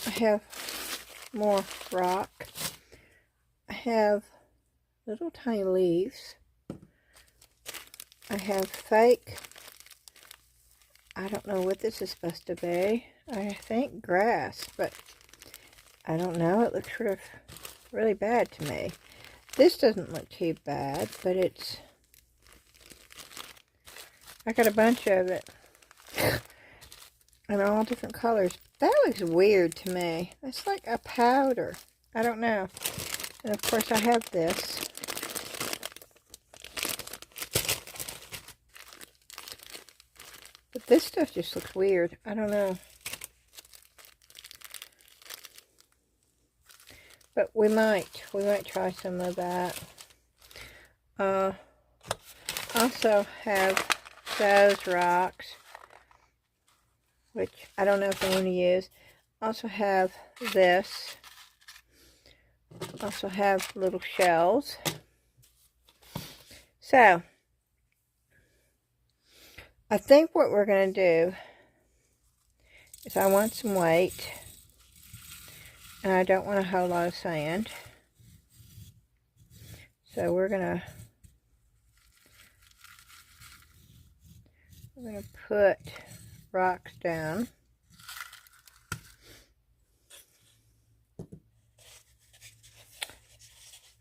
I have more rock. I have little tiny leaves. I have fake, I don't know what this is supposed to be. I think grass, but I don't know. It looks sort of really bad to me. This doesn't look too bad, but it's, I got a bunch of it. And all different colors. That looks weird to me. It's like a powder. I don't know. And of course I have this. But this stuff just looks weird. I don't know. But we might try some of that. Also have those rocks, which I don't know if I'm going to use. Also have this. Also have little shells. So, I think what we're going to do is I want some weight. And I don't want a whole lot of sand. So we're going to put rocks down.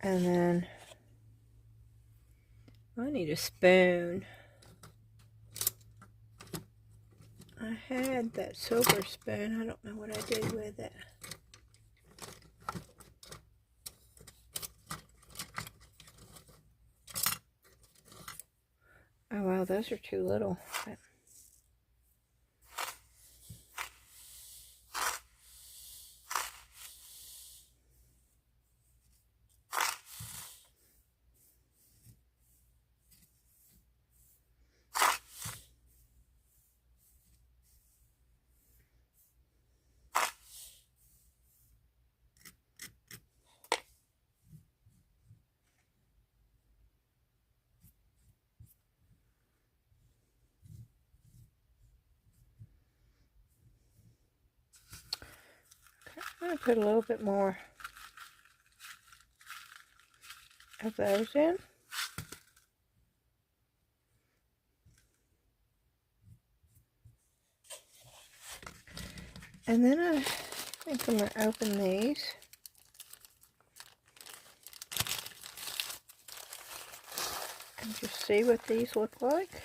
And then I need a spoon. I had that silver spoon. I don't know what I did with it. Oh wow, those are too little. I'm going to put a little bit more of those in. And then I think I'm going to open these. And just see what these look like.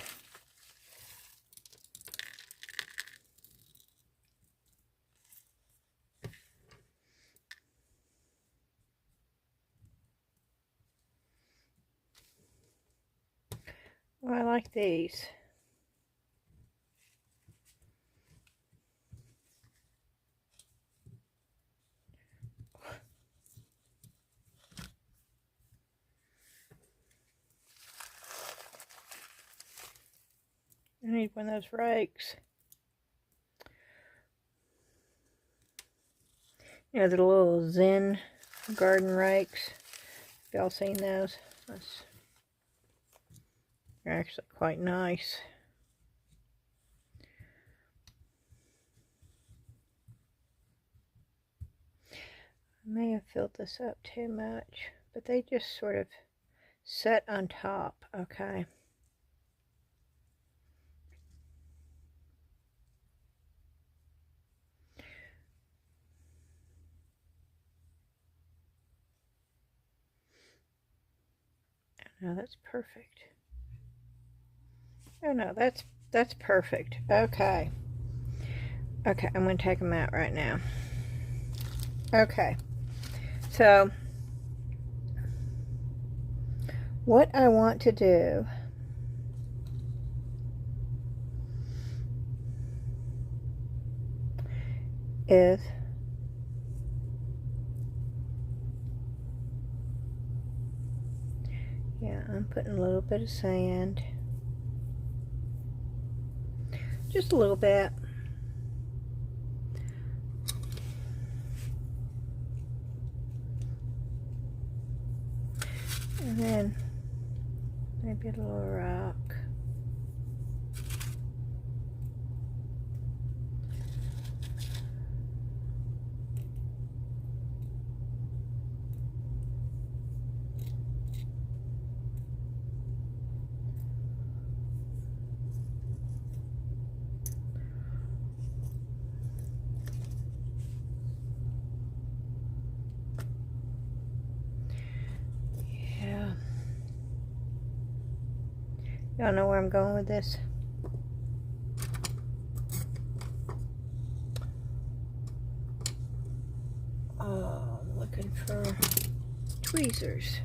Well, I like these. I need one of those rakes. You know, the little Zen garden rakes. Y'all seen those? They're actually quite nice. I may have filled this up too much, but they just sort of set on top, okay? No, that's perfect. Oh no, that's perfect. Okay. Okay, I'm going to take them out right now. Okay. So, what I want to do is I'm putting a little bit of sand. Just a little bit. And then maybe a little rock. Y'all know where I'm going with this? I'm looking for tweezers.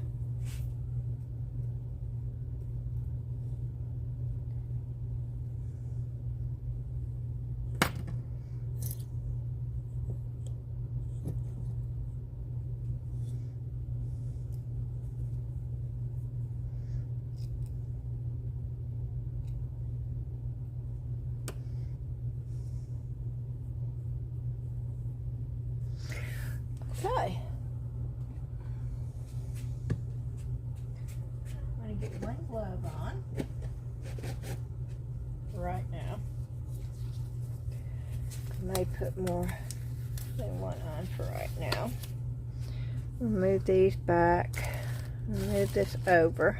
Okay. I'm going to get one glove on right now. I may put more than one on for right now. Move these back. Move this over.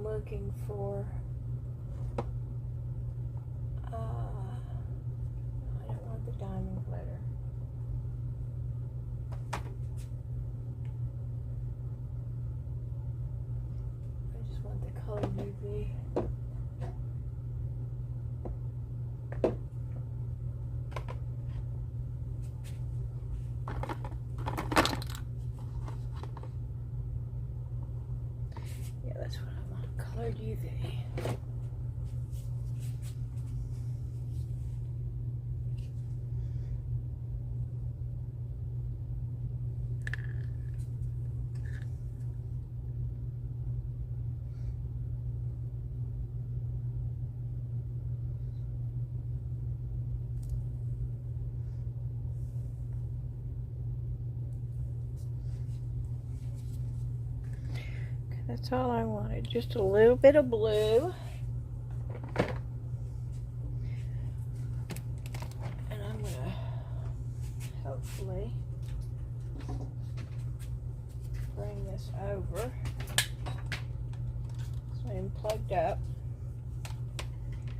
Looking for I don't want the diamond glitter. I just want the color UV. Yeah, that's what I want. Colored UV. That's all I wanted, just a little bit of blue. And I'm gonna hopefully bring this over. It's not even plugged up.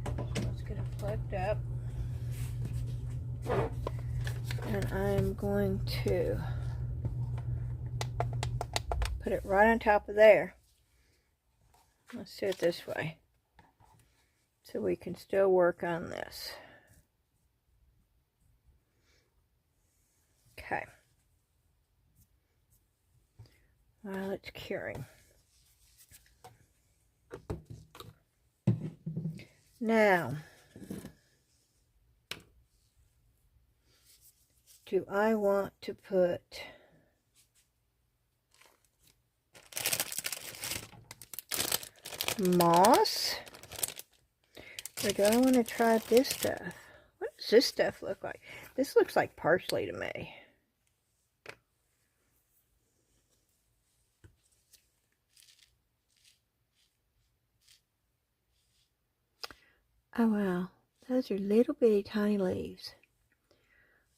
So let's get it plugged up. And I'm going to put it right on top of there. Let's do it this way, so we can still work on this. Okay. While it's curing. Now, do I want to put moss, or do I want to try this stuff? What does this stuff look like? This looks like parsley to me. Oh wow, those are little bitty tiny leaves.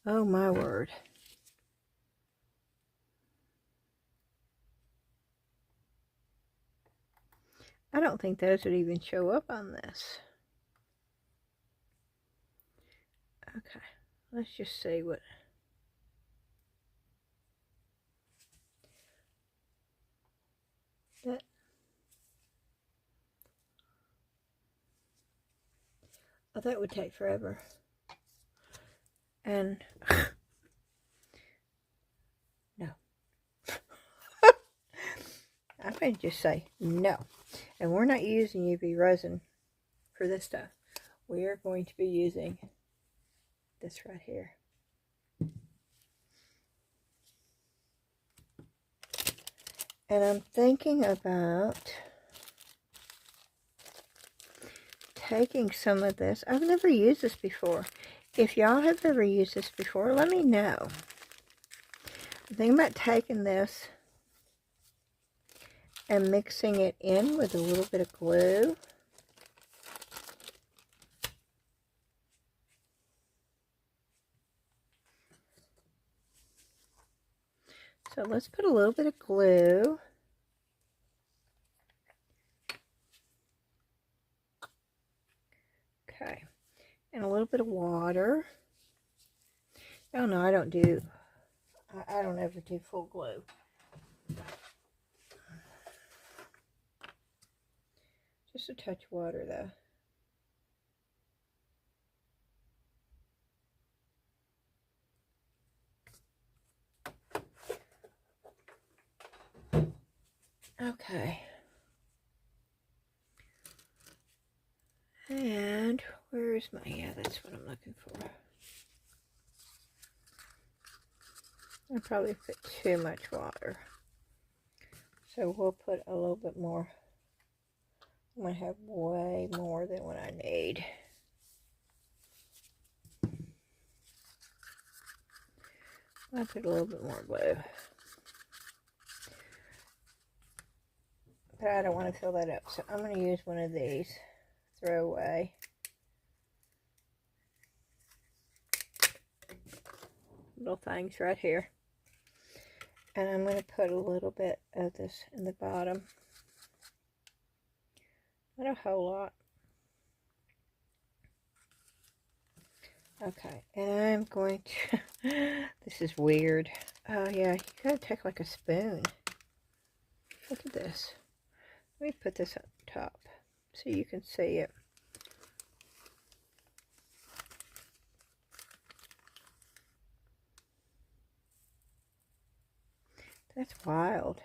Oh my word. I don't think those would even show up on this. Okay, let's just see what. That. Oh, that would take forever. And no. I'm going to just say no. And we're not using UV resin for this stuff. We are going to be using this right here. And I'm thinking about taking some of this. I've never used this before. If y'all have ever used this before, let me know. I'm thinking about taking this and mixing it in with a little bit of glue. So let's put a little bit of glue. Okay. And a little bit of water. Oh no, I don't ever do full glue. Just a touch of water though. Okay. And where is my, yeah, that's what I'm looking for. I probably put too much water. So we'll put a little bit more. I'm going to have way more than what I need. I'll put a little bit more glue. But I don't want to fill that up. So I'm going to use one of these. Throw away. Little things right here. And I'm going to put a little bit of this in the bottom. Not a whole lot. Okay, and I'm going to, this is weird. Oh yeah, you gotta take like a spoon. Look at this. Let me put this on top so you can see it. That's wild.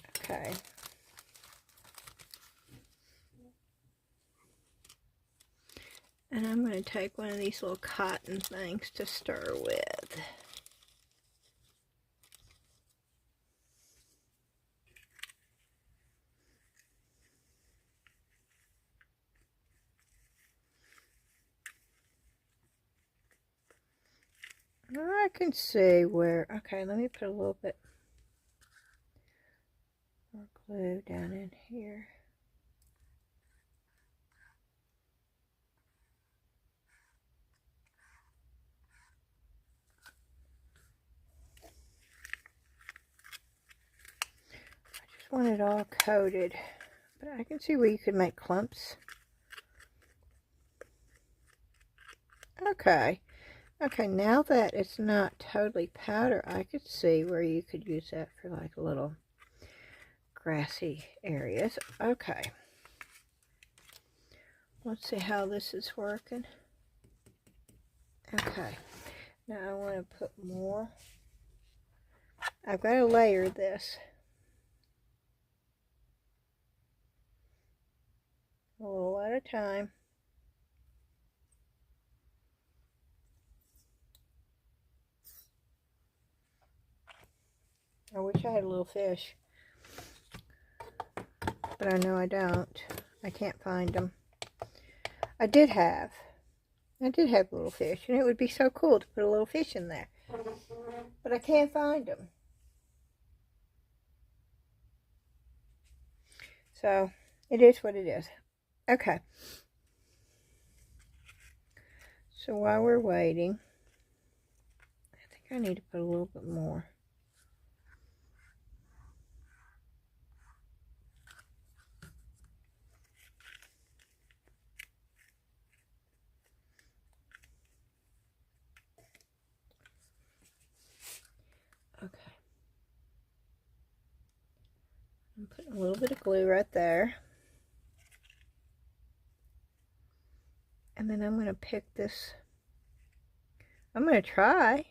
Okay. And I'm going to take one of these little cotton things to stir with. I can see where, okay, let me put a little bit more glue down in here. I want it all coated, but I can see where you could make clumps. Okay, now that it's not totally powder, I could see where you could use that for like little grassy areas. Okay, let's see how this is working. Okay, now I want to put more. I've got to layer this. A little at a time. I wish I had a little fish, but I know I don't. I can't find them. I did have little fish, and it would be so cool to put a little fish in there, but I can't find them. So it is what it is. Okay. So while we're waiting, I think I need to put a little bit more. Okay. I'm putting a little bit of glue right there. And then I'm going to pick this. I'm going to try.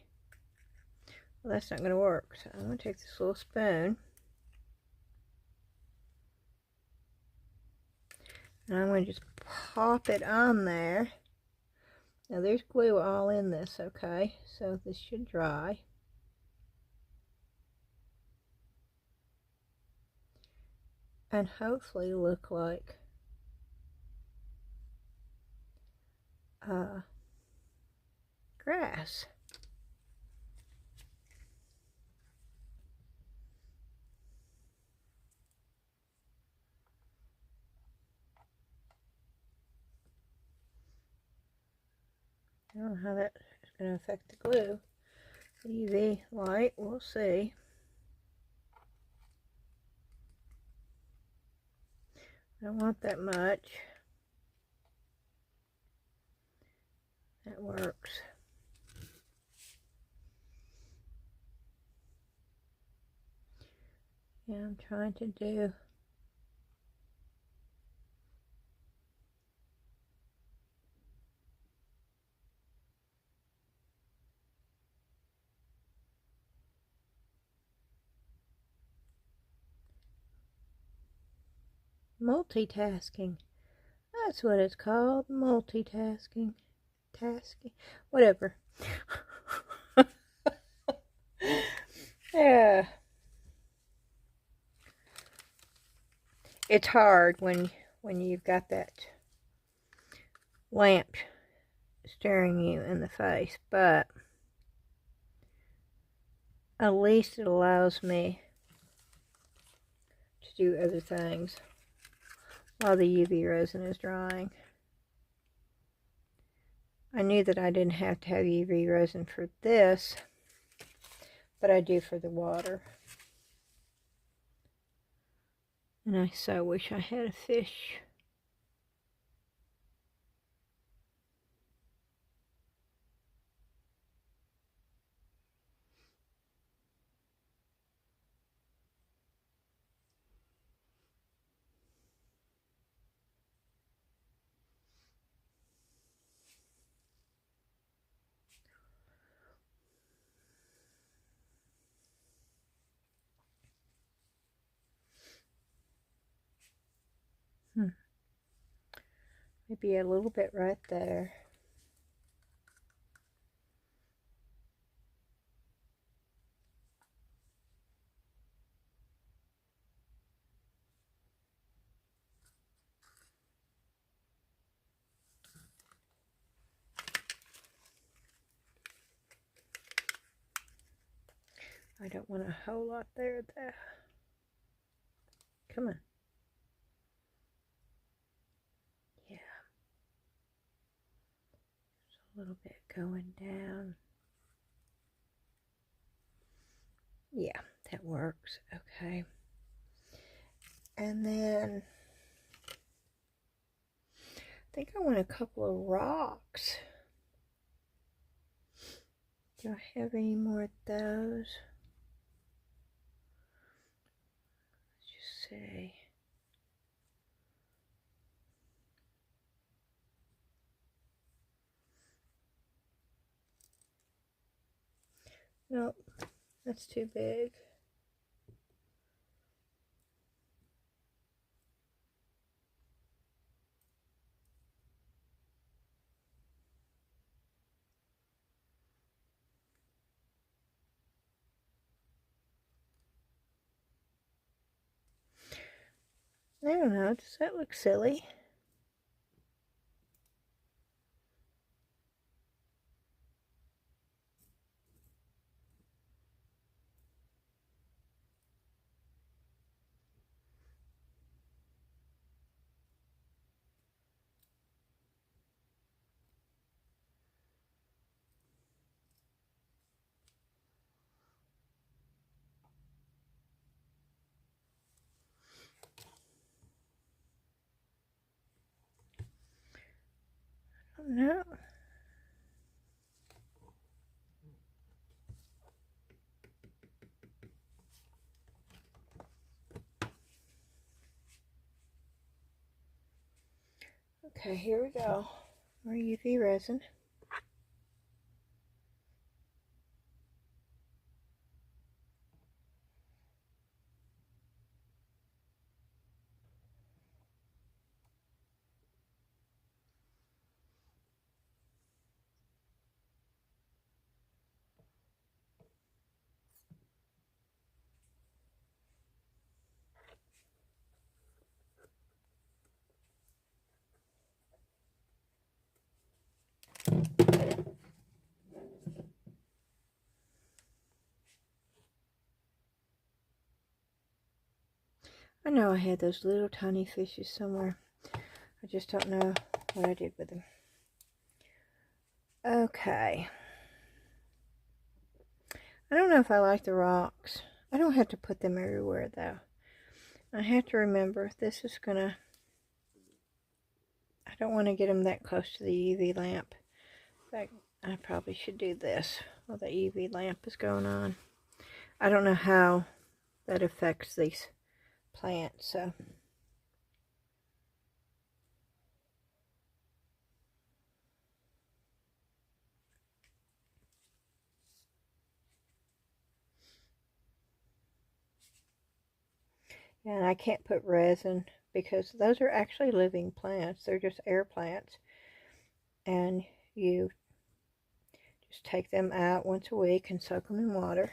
Well, that's not going to work. So I'm going to take this little spoon. And I'm going to just pop it on there. Now there's glue all in this, okay? So this should dry. And hopefully look like grass. I don't know how that is going to affect the glue. The UV light, we'll see. I don't want that much. That works. Yeah, I'm trying to do multitasking. That's what it's called, multitasking. Tasking, whatever. Yeah. It's hard when you've got that lamp staring you in the face, but at least it allows me to do other things while the UV resin is drying. I knew that I didn't have to have UV resin for this, but I do for the water. And I so wish I had a fish. Maybe a little bit right there. I don't want a whole lot there though. Come on. Yeah. There's a little bit going down. Yeah, that works. Okay. And then I think I want a couple of rocks. Do I have any more of those? Let's just see. Nope, that's too big. I don't know, does that look silly? I don't know. Okay, here we go. More UV resin. I know I had those little tiny fishes somewhere. I just don't know what I did with them. Okay. I don't know if I like the rocks. I don't have to put them everywhere though. I have to remember this is gonna, I don't want to get them that close to the UV lamp. In fact, I probably should do this while the UV lamp is going on. I don't know how that affects these plants, so. And I can't put resin because those are actually living plants. They're just air plants. And you just take them out once a week and soak them in water.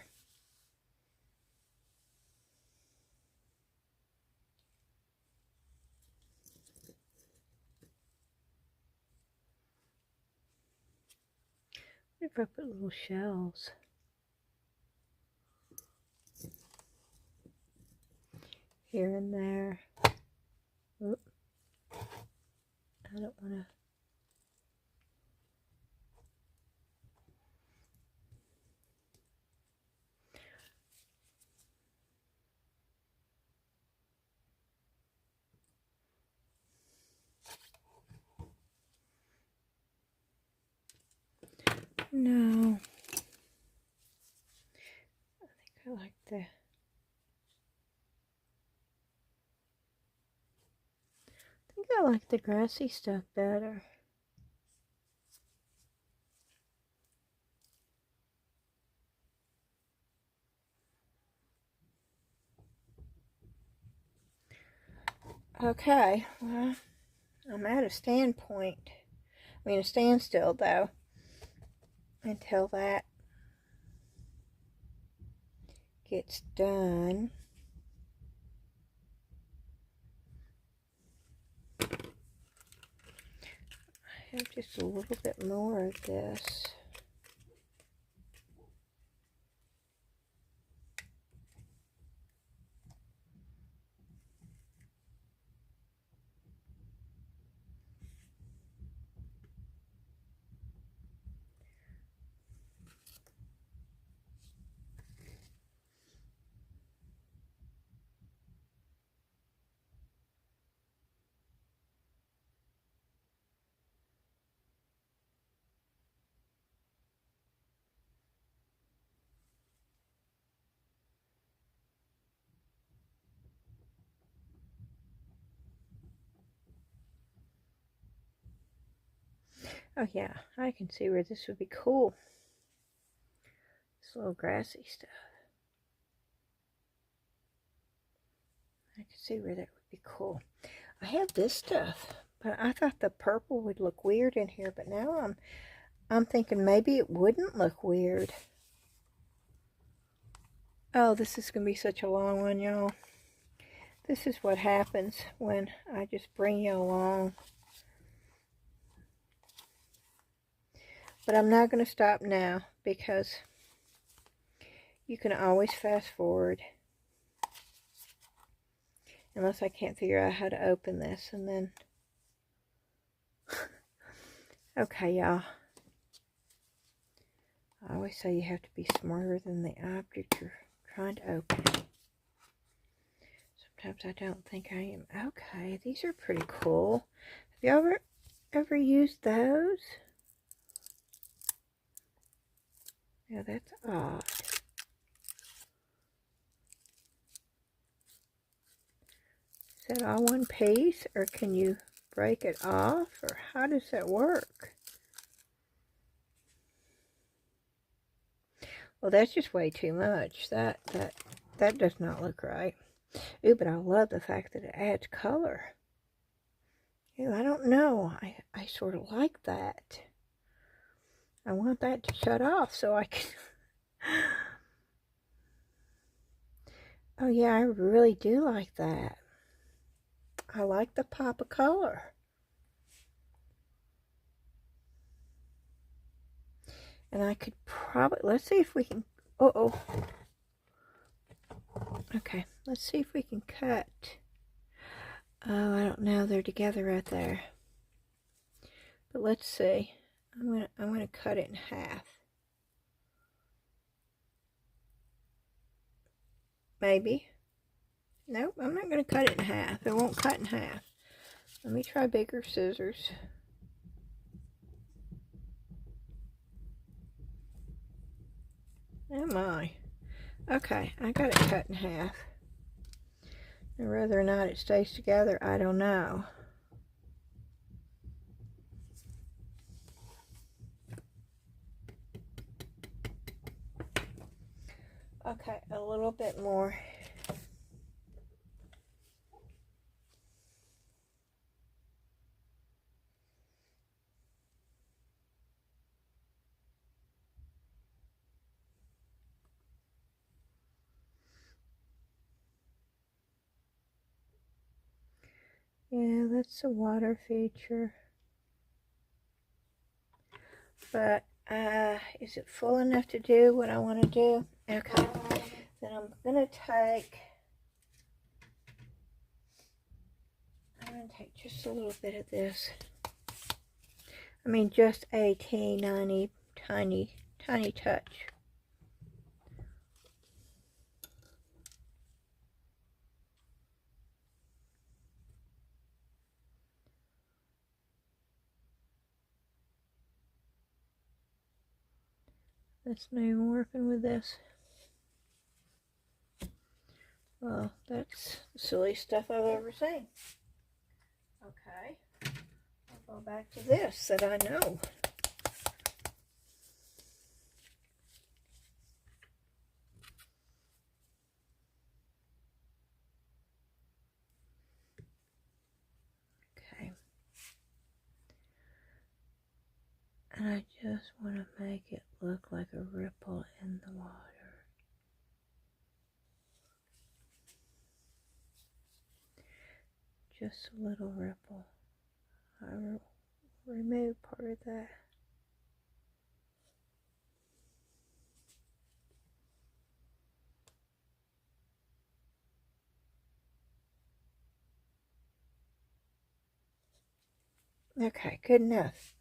What if I put little shells? Here and there. Oop. I don't want to. No. I think I like the. I think I like the grassy stuff better. Okay, well, I'm at a standpoint. I mean, a standstill though, until that gets done. I have just a little bit more of this. Oh yeah, I can see where this would be cool. This little grassy stuff. I can see where that would be cool. I have this stuff, but I thought the purple would look weird in here, but now I'm thinking maybe it wouldn't look weird. Oh, this is going to be such a long one, y'all. This is what happens when I just bring you along. But I'm not going to stop now because you can always fast forward. Unless I can't figure out how to open this, and then... Okay, y'all. I always say you have to be smarter than the object you're trying to open. Sometimes I don't think I am. Okay, these are pretty cool. Have you ever used those? Yeah, that's odd. Is that all one piece, or can you break it off, or how does that work? Well, that's just way too much. That does not look right. Ooh, but I love the fact that it adds color. Ew, I don't know. I sort of like that. I want that to shut off so I can... Oh yeah, I really do like that. I like the pop of color. And I could probably, let's see if we can, uh-oh. Okay, let's see if we can cut. Oh, I don't know, they're together right there. But let's see. I'm gonna cut it in half. Maybe. Nope, I'm not gonna cut it in half. It won't cut in half. Let me try bigger scissors. Oh my. Okay, I got it cut in half. And whether or not it stays together, I don't know. Okay, a little bit more. Yeah, that's a water feature. But is it full enough to do what I want to do? Okay. Then I'm going to take just a little bit of this. I mean, just a teeny, tiny touch. That's not even working with this. Well, that's the silliest stuff I've ever seen. Okay, I'll go back to this that I know. Okay. And I just want to make it look like a ripple in the water. Just a little ripple. I will remove part of that. Okay, good enough.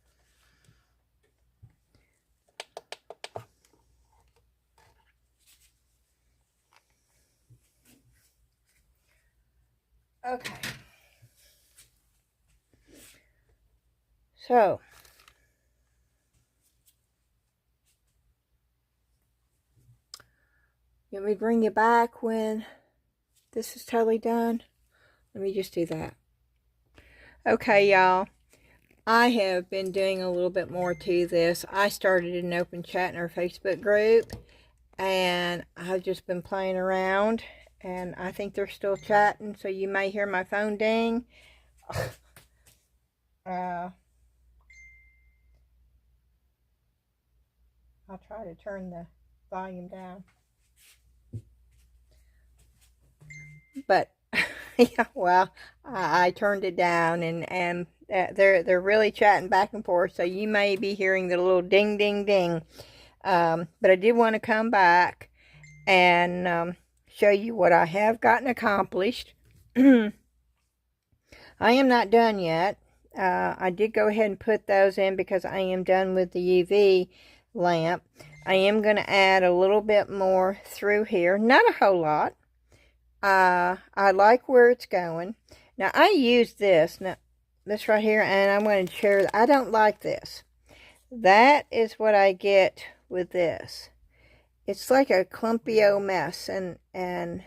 Okay. So, let me bring you back when this is totally done. Let me just do that. Okay, y'all. I have been doing a little bit more to this. I started an open chat in our Facebook group, and I've just been playing around, and I think they're still chatting, so you may hear my phone ding. I'll try to turn the volume down. But yeah, well, I turned it down, and they're really chatting back and forth, so you may be hearing the little ding ding ding. But I did want to come back and show you what I have gotten accomplished. I am not done yet. I did go ahead and put those in because I am done with the UV lamp. I am going to add a little bit more through here. Not a whole lot. I like where it's going. Now, I use this. Now, this right here, and I'm going to share. I don't like this. That is what I get with this. It's like a clumpy old mess, and that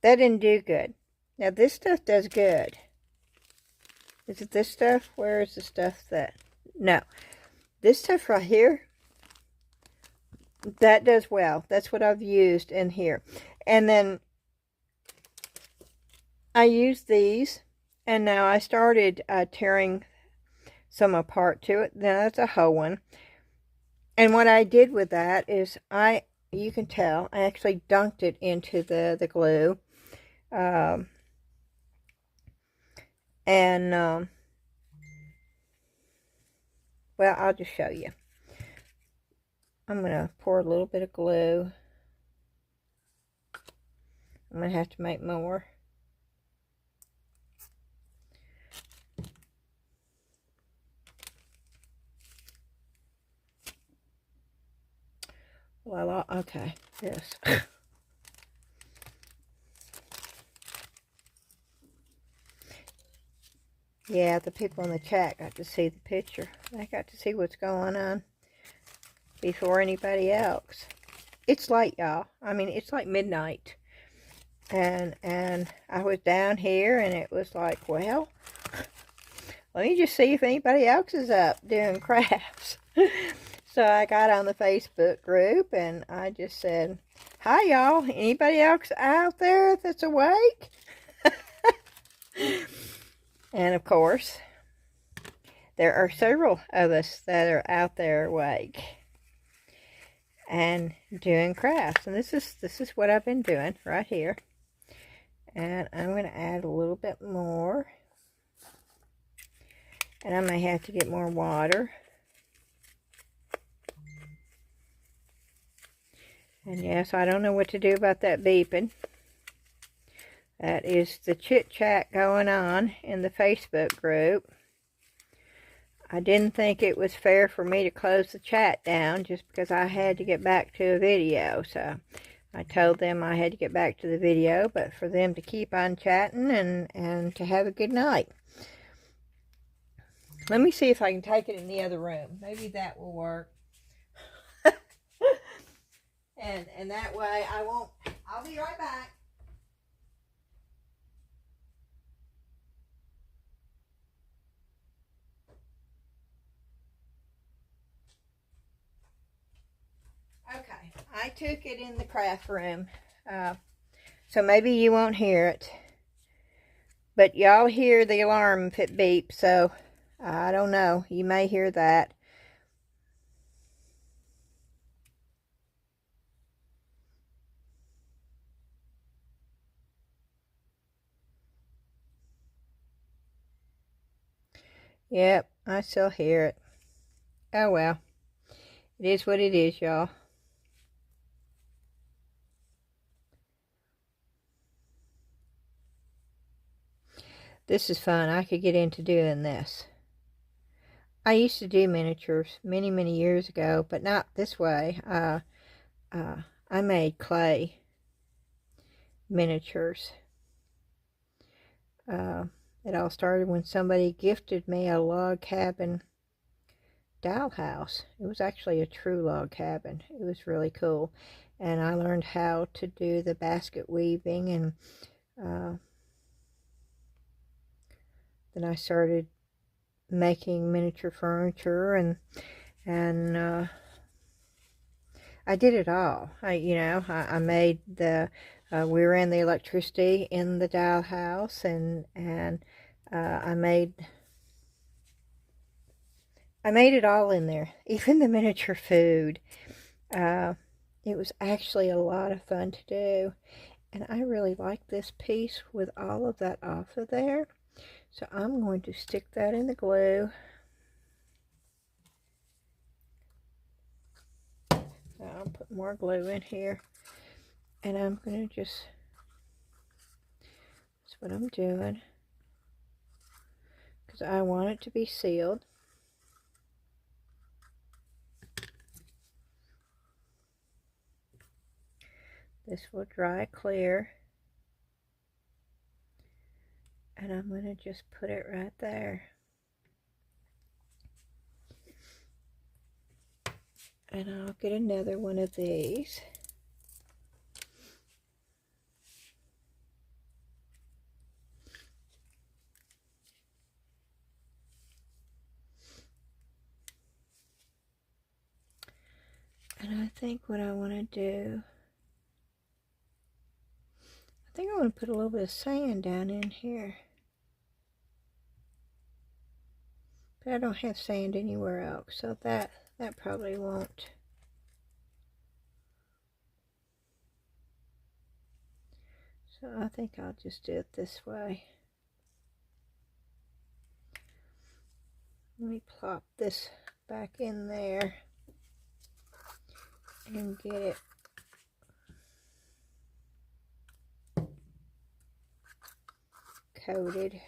didn't do good. Now, this stuff does good. Is it this stuff? Where is the stuff that... No. This stuff right here, that does well. That's what I've used in here. And then I used these, and now I started tearing some apart to it. Now that's a whole one. And what I did with that is you can tell, I actually dunked it into the glue. Well, I'll just show you. I'm going to pour a little bit of glue. I'm going to have to make more. Well, okay, this. Yeah, the people in the chat got to see the picture. They got to see what's going on before anybody else. It's late, y'all. I mean, it's like midnight. And I was down here, and it was like, well, let me just see if anybody else is up doing crafts. So I got on the Facebook group, and I just said, hi, y'all. Anybody else out there that's awake? And, of course, there are several of us that are out there awake and doing crafts. And this is what I've been doing right here. And I'm going to add a little bit more. And I may have to get more water. And yes, I don't know what to do about that beeping. That is the chit-chat going on in the Facebook group. I didn't think it was fair for me to close the chat down just because I had to get back to a video. So I told them I had to get back to the video, but for them to keep on chatting and to have a good night. Let me see if I can take it in the other room. Maybe that will work. and that way I won't. I'll be right back. Okay, I took it in the craft room, so maybe you won't hear it, but y'all hear the alarm if it beeps, so I don't know, you may hear that. Yep, I still hear it. Oh well, it is what it is, y'all. This is fun. I could get into doing this. I used to do miniatures many years ago, but not this way. I made clay miniatures. It all started when somebody gifted me a log cabin dollhouse. It was actually a true log cabin. It was really cool. And I learned how to do the basket weaving, and then I started making miniature furniture, and I did it all. I made the we ran the electricity in the dollhouse, and I made it all in there, even the miniature food. It was actually a lot of fun to do, and I really like this piece with all of that off of there. So I'm going to stick that in the glue. I'll put more glue in here, and I'm going to just, that's what I'm doing, because I want it to be sealed. This will dry clear, and I'm going to just put it right there. And I'll get another one of these. And I think what I want to do, I think I want to put a little bit of sand down in here. But I don't have sand anywhere else, so that probably won't. So I think I'll just do it this way. Let me plop this back in there. and get it coated.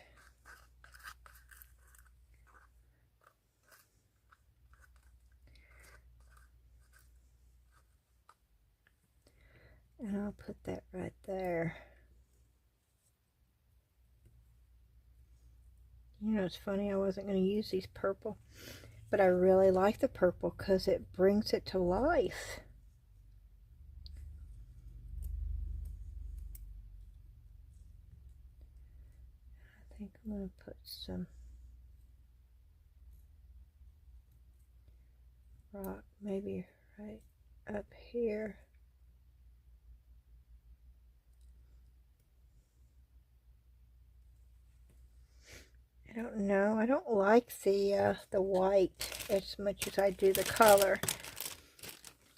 And I'll put that right there. You know, it's funny, I wasn't going to use these purple, but I really like the purple because it brings it to life. I think I'm going to put some rock maybe right up here. I don't know. I don't like the white as much as I do the color.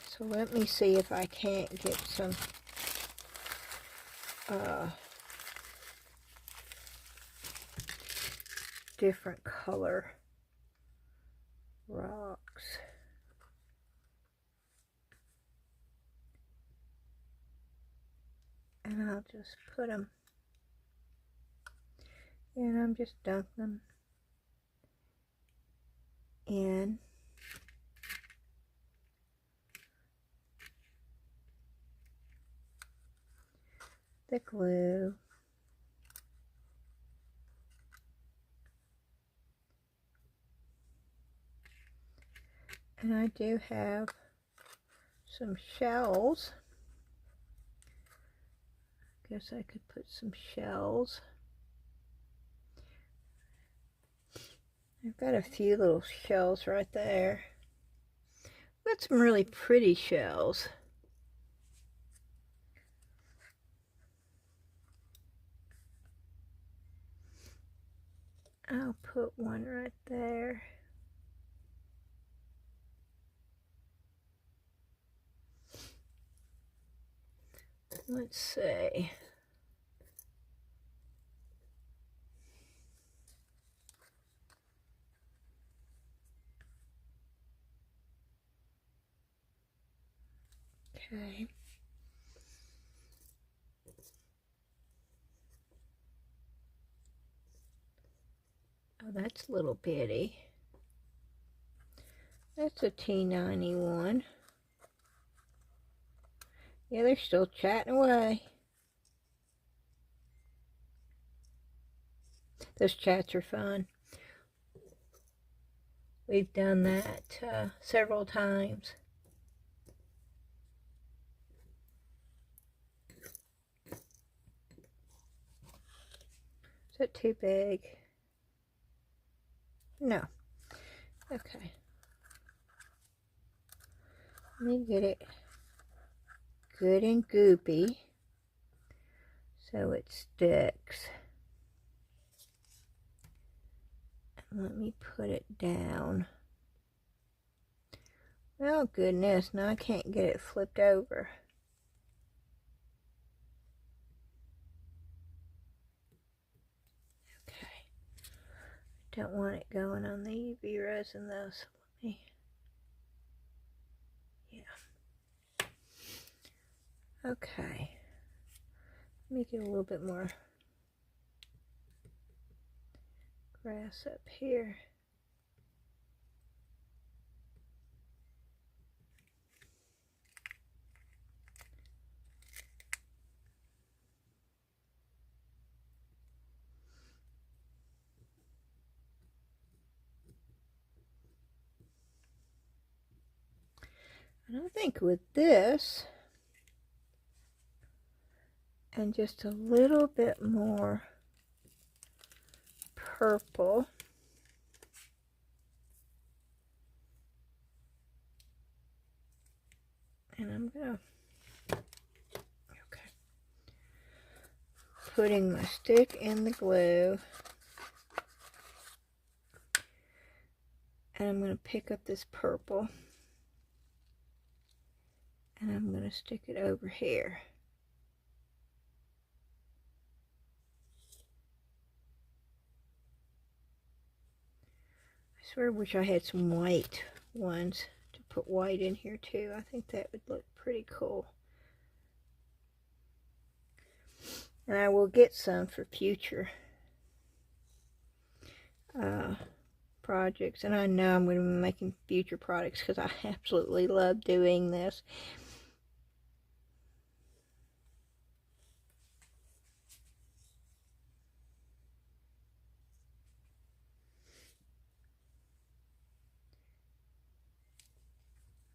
So let me see if I can't get some different color rocks. And I'll just put them, and I'm just dunking them in. The glue. And I do have some shells. Guess I could put some shells. I've got a few little shells right there. Got some really pretty shells. I'll put one right there. Let's see. Okay. Oh, that's a little bitty. That's a T91. Yeah, they're still chatting away. Those chats are fun. We've done that several times. Is that too big? No. Okay. Let me get it good and goopy so it sticks. And let me put it down. Oh goodness, now I can't get it flipped over. Okay. Don't want it going on the UV resin though, so let me, yeah. Okay. Let me get a little bit more grass up here. And I think with this, and just a little bit more purple, and I'm gonna, okay, putting my stick in the glue, and I'm gonna pick up this purple, and I'm gonna stick it over here. I swear I wish I had some white ones to put white in here too. I think that would look pretty cool. And I will get some for future projects. And I know I'm going to be making future products because I absolutely love doing this.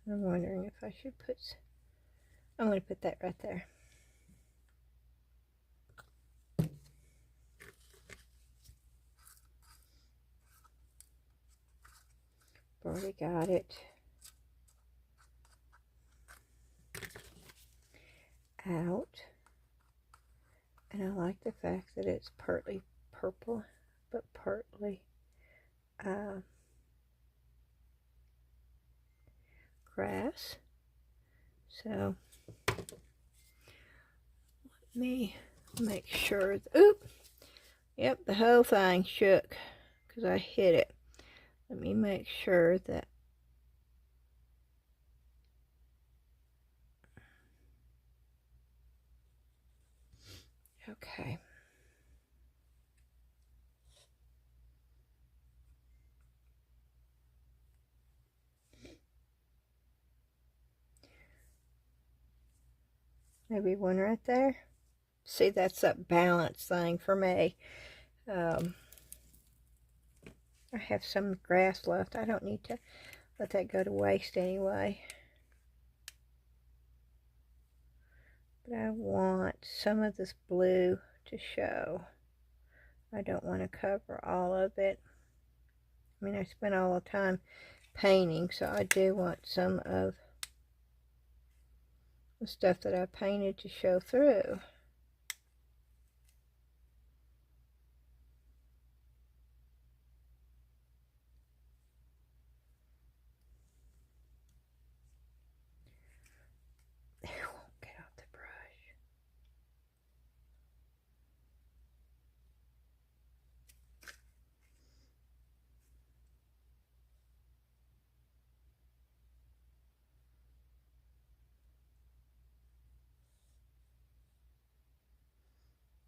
I'm wondering if I should put, I'm going to put that right there. Already got it out. And I like the fact that it's partly purple, but partly grass. So let me make sure. Oop! Yep, the whole thing shook because I hit it. Let me make sure that okay. Maybe one right there. See, that's that balance thing for me. I have some grass left. I don't need to let that go to waste anyway. But I want some of this blue to show. I don't want to cover all of it. I mean, I spent all the time painting, so I do want some of the stuff that I painted to show through. It won't get off the brush.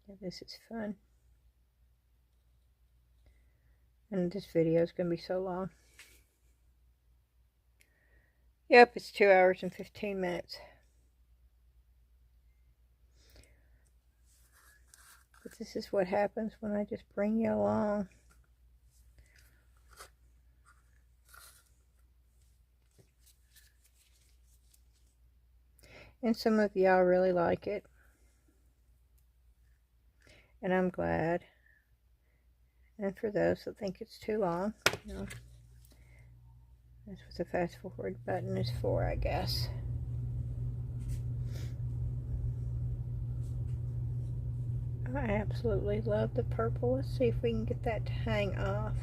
Yeah, this is fun. And this video is going to be so long. Yep, it's 2 hours and 15 minutes. But this is what happens when I just bring you along. And some of y'all really like it. And I'm glad. And for those that think it's too long, you know, that's what the fast forward button is for, I guess. I absolutely love the purple. Let's see if we can get that to hang off.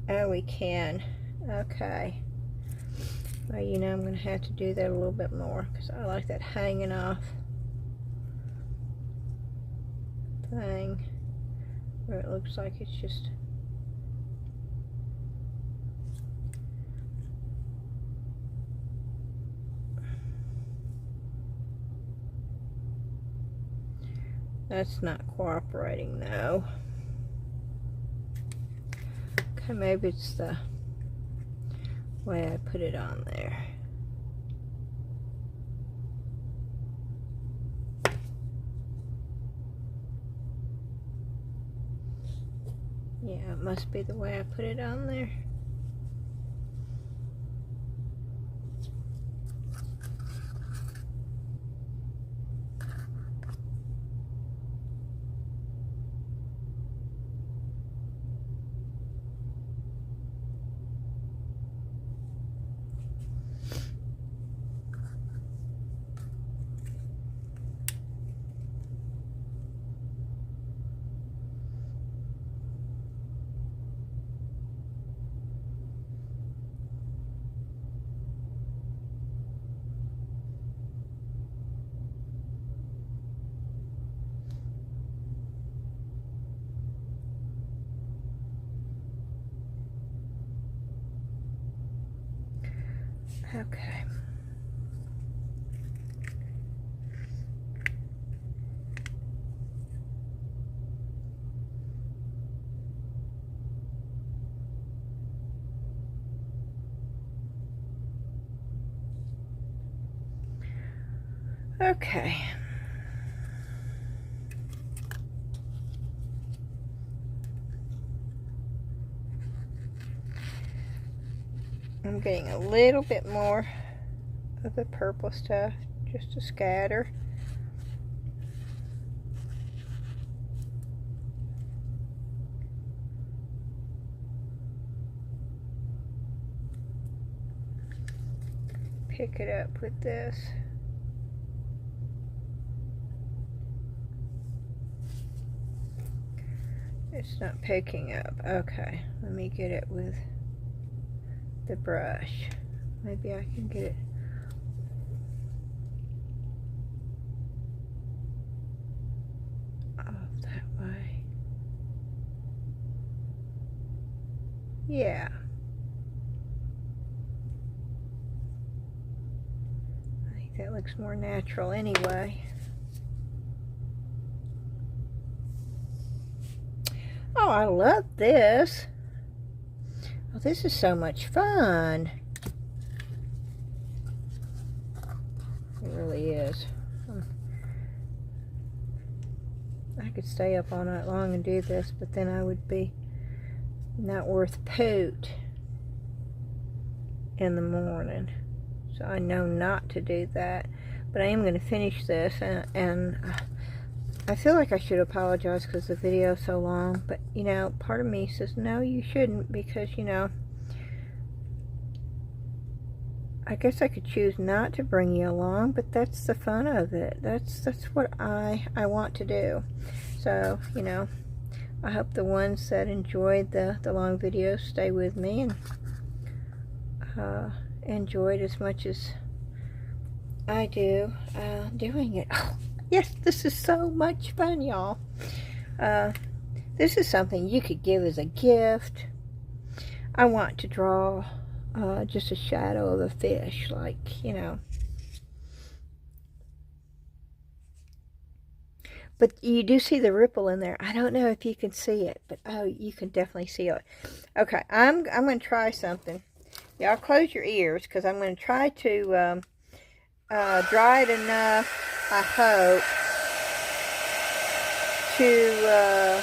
Oh, we can. Okay. Well, you know, I'm going to have to do that a little bit more because I like that hanging off thing where it looks like it's just that's not cooperating though. Okay, maybe it's the way I put it on there. Yeah, it must be the way I put it on there. Okay. Okay. I'm getting a little bit more of the purple stuff just to scatter. Pick it up with this. It's not picking up. Okay, let me get it with the brush. Maybe I can get it. Off that way. Yeah. I think that looks more natural anyway. Oh, I love this. Oh, this is so much fun. It really is. I could stay up all night long and do this, but then I would be not worth poot in the morning. So I know not to do that. But I am going to finish this, and I feel like I should apologize because the video is so long. But, you know, part of me says, no, you shouldn't, because, you know, I guess I could choose not to bring you along, but that's the fun of it. That's what I want to do. So, you know, I hope the ones that enjoyed the long videos stay with me and enjoyed as much as I do doing it. Oh, yes, this is so much fun, y'all. This is something you could give as a gift. I want to draw just a shadow of a fish, like, you know. But you do see the ripple in there. I don't know if you can see it, but oh, you can definitely see it. Okay, I'm going to try something. Y'all close your ears, because I'm going to try to dry it enough, I hope, to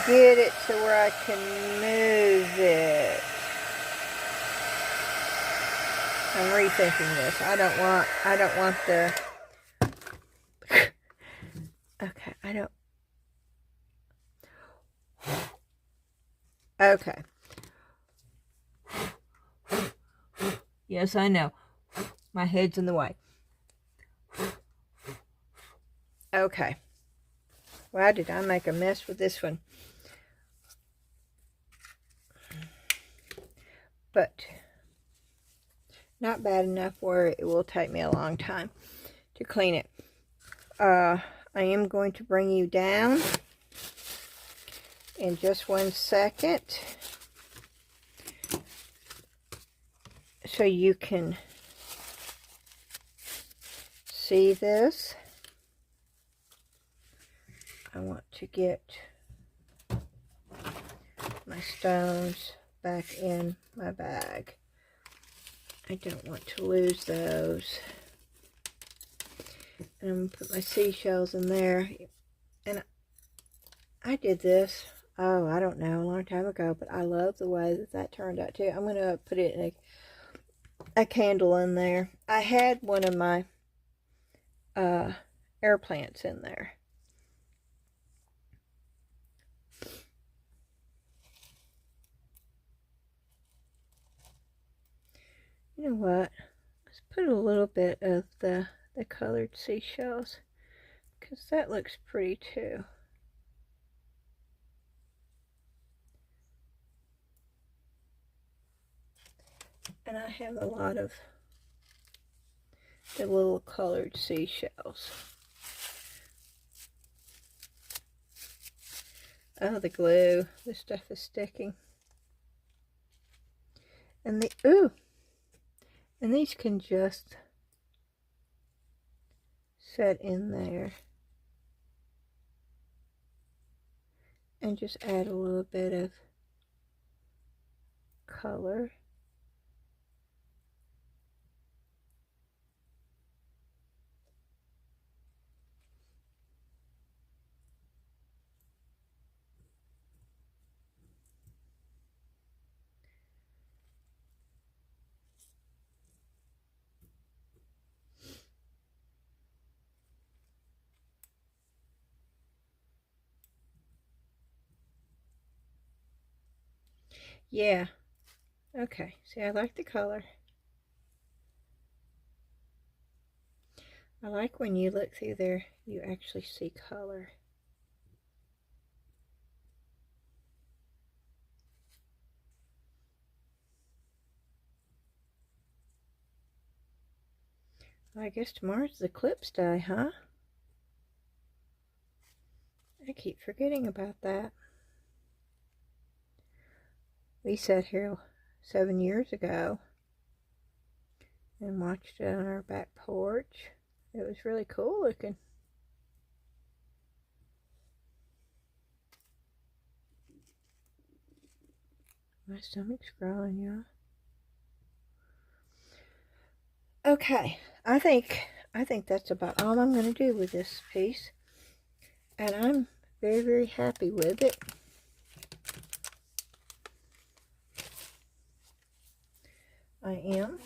get it to where I can move it. I'm rethinking this. I don't want the okay, okay. Yes, I know. My head's in the way. Okay. Wow, did I make a mess with this one? But not bad enough where it will take me a long time to clean it. I am going to bring you down in just 1 second so you can see this. I want to get my stones back in my bag. I don't want to lose those. And I'm going to put my seashells in there. And I did this, oh, I don't know, a long time ago, but I love the way that turned out too. I'm going to put it in a candle in there. I had one of my air plants in there. You know what? Let's put a little bit of the colored seashells, because that looks pretty too. And I have a lot of the little colored seashells. Oh, the glue. This stuff is sticking. And ooh! And these can just set in there. And just add a little bit of color. Yeah. Okay. See, I like the color. I like when you look through there, you actually see color. I guess tomorrow's the Eclipse Day, huh? I keep forgetting about that. We sat here 7 years ago and watched it on our back porch. It was really cool looking. My stomach's growling, y'all. Okay, I think that's about all I'm going to do with this piece. And I'm very, very happy with it. I am.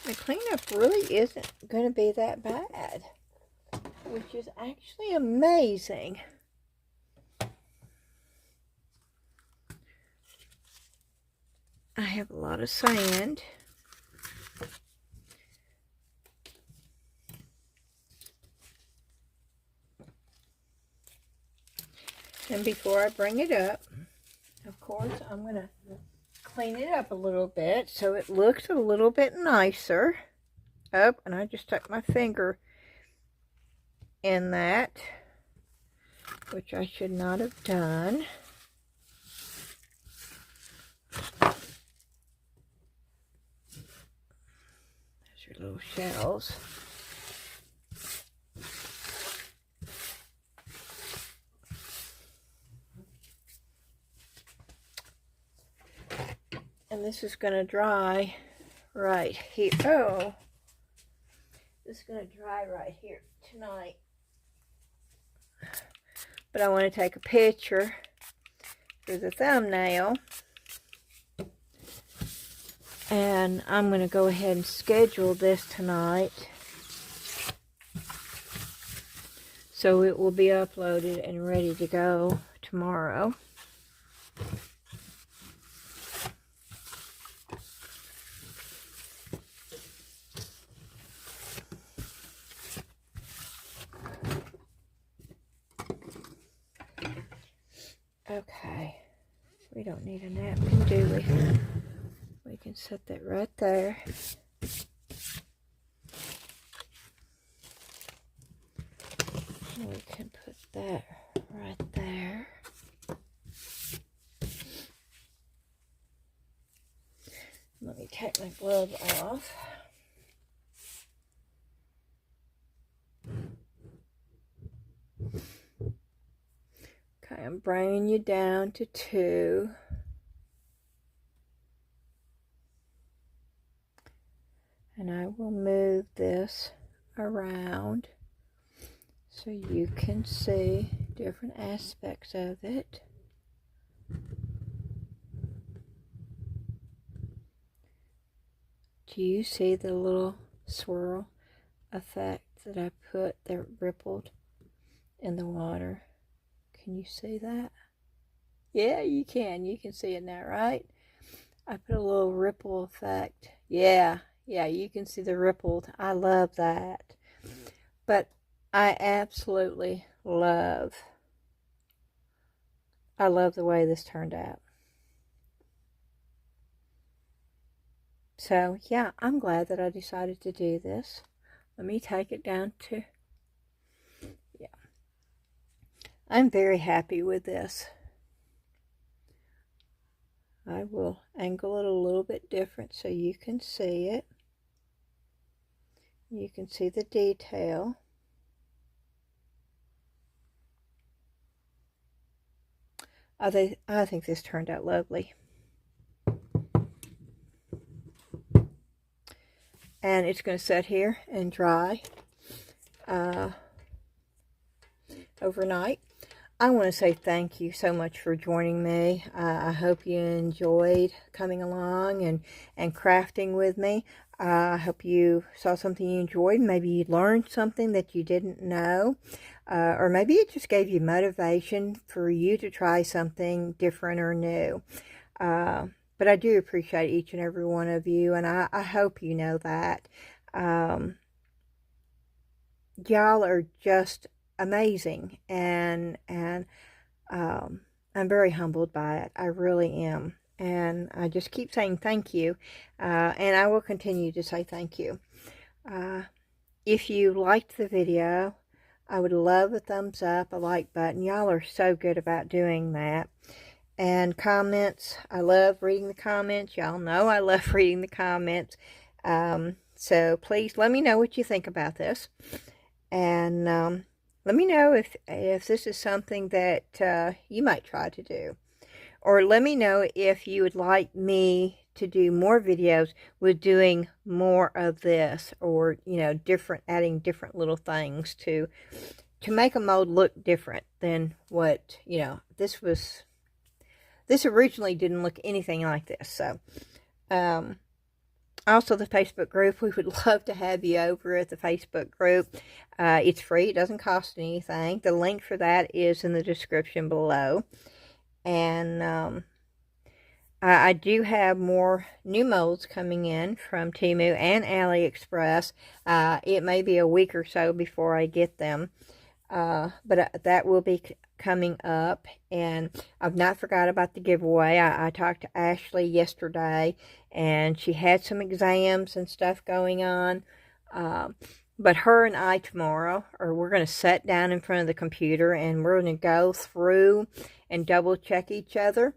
The cleanup really isn't going to be that bad, which is actually amazing. I have a lot of sand. And before I bring it up, of course, I'm going to clean it up a little bit so it looks a little bit nicer. Oh, and I just stuck my finger in that, which I should not have done. There's your little shells. And this is going to dry right here. Oh, this is going to dry right here tonight. But I want to take a picture for the thumbnail. And I'm going to go ahead and schedule this tonight, so it will be uploaded and ready to go tomorrow. Okay, we don't need a napkin, do we? We can set that right there. We can put that right there. Let me take my glove off. Okay, I'm bringing you down to 2. And I will move this around so you can see different aspects of it. Do you see the little swirl effect that I put that rippled in the water? Can you see that? Yeah, you can. You can see it now, right? I put a little ripple effect. Yeah, you can see the rippled. I love that. But I absolutely I love the way this turned out. So, yeah, I'm glad that I decided to do this. Let me take it down to, yeah. I'm very happy with this. I will angle it a little bit different so you can see it. You can see the detail. I think this turned out lovely. And it's going to sit here and dry overnight. I want to say thank you so much for joining me. I hope you enjoyed coming along and crafting with me. I hope you saw something you enjoyed. Maybe you learned something that you didn't know. Or maybe it just gave you motivation for you to try something different or new. But I do appreciate each and every one of you, and I hope you know that. Y'all are just amazing, and I'm very humbled by it. I really am. And I just keep saying thank you, and I will continue to say thank you. If you liked the video, I would love a thumbs up, a like button. Y'all are so good about doing that. And comments, I love reading the comments. Y'all know I love reading the comments. So please let me know what you think about this. And let me know if this is something that you might try to do. Or let me know if you would like me to do more videos with doing more of this, or, you know, adding different little things to make a mold look different than what, you know, this originally didn't look anything like this. So, also the Facebook group, we would love to have you over at the Facebook group. It's free. It doesn't cost anything. The link for that is in the description below. And I do have more new molds coming in from Temu and AliExpress. It may be a week or so before I get them. But that will be coming up. And I've not forgot about the giveaway. I talked to Ashley yesterday, and she had some exams and stuff going on. But her and I tomorrow, we're going to sit down in front of the computer, and we're going to go through and double check each other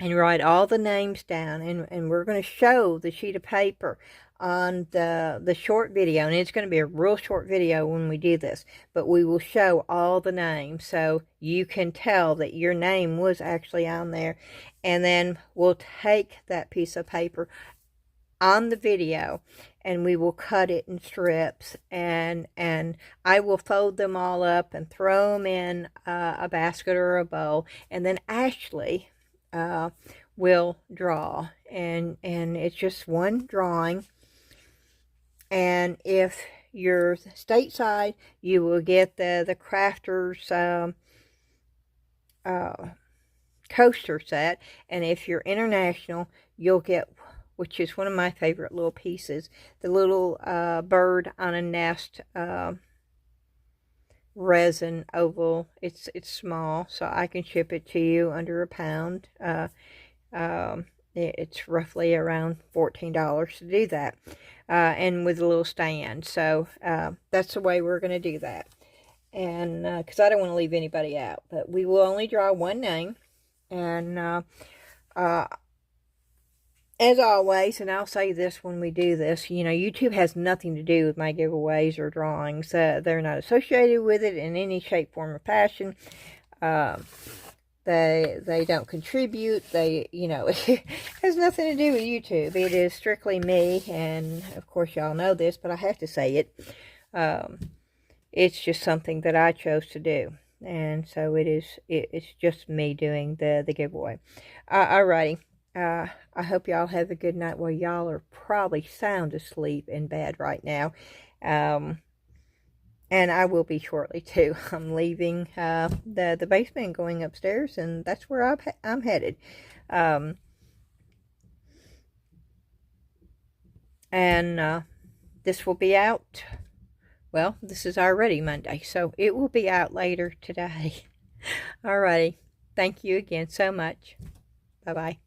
and write all the names down, and we're going to show the sheet of paper on the short video. And it's going to be a real short video when we do this, but we will show all the names so you can tell that your name was actually on there. And then we'll take that piece of paper on the video, and we will cut it in strips, and I will fold them all up and throw them in a basket or a bowl, and then Ashley will draw, and it's just one drawing. And if you're stateside, you will get the crafters coaster set, and if you're international, you'll get, which is one of my favorite little pieces, the little bird on a nest resin oval. It's small, so I can ship it to you under £1. It's roughly around $14 to do that, and with a little stand. So that's the way we're going to do that. And because I don't want to leave anybody out, but we will only draw one name. And as always, and I'll say this when we do this, you know, YouTube has nothing to do with my giveaways or drawings. They're not associated with it in any shape, form, or fashion. They don't contribute. You know, it has nothing to do with YouTube. It is strictly me, and of course y'all know this, but I have to say it. It's just something that I chose to do, and so it's just me doing the giveaway. Alrighty. I hope y'all have a good night. Well, y'all are probably sound asleep in bed right now. And I will be shortly too. I'm leaving the basement and going upstairs, and that's where I'm headed. And this will be out. Well, this is already Monday, so it will be out later today. Alrighty. Thank you again so much. Bye-bye.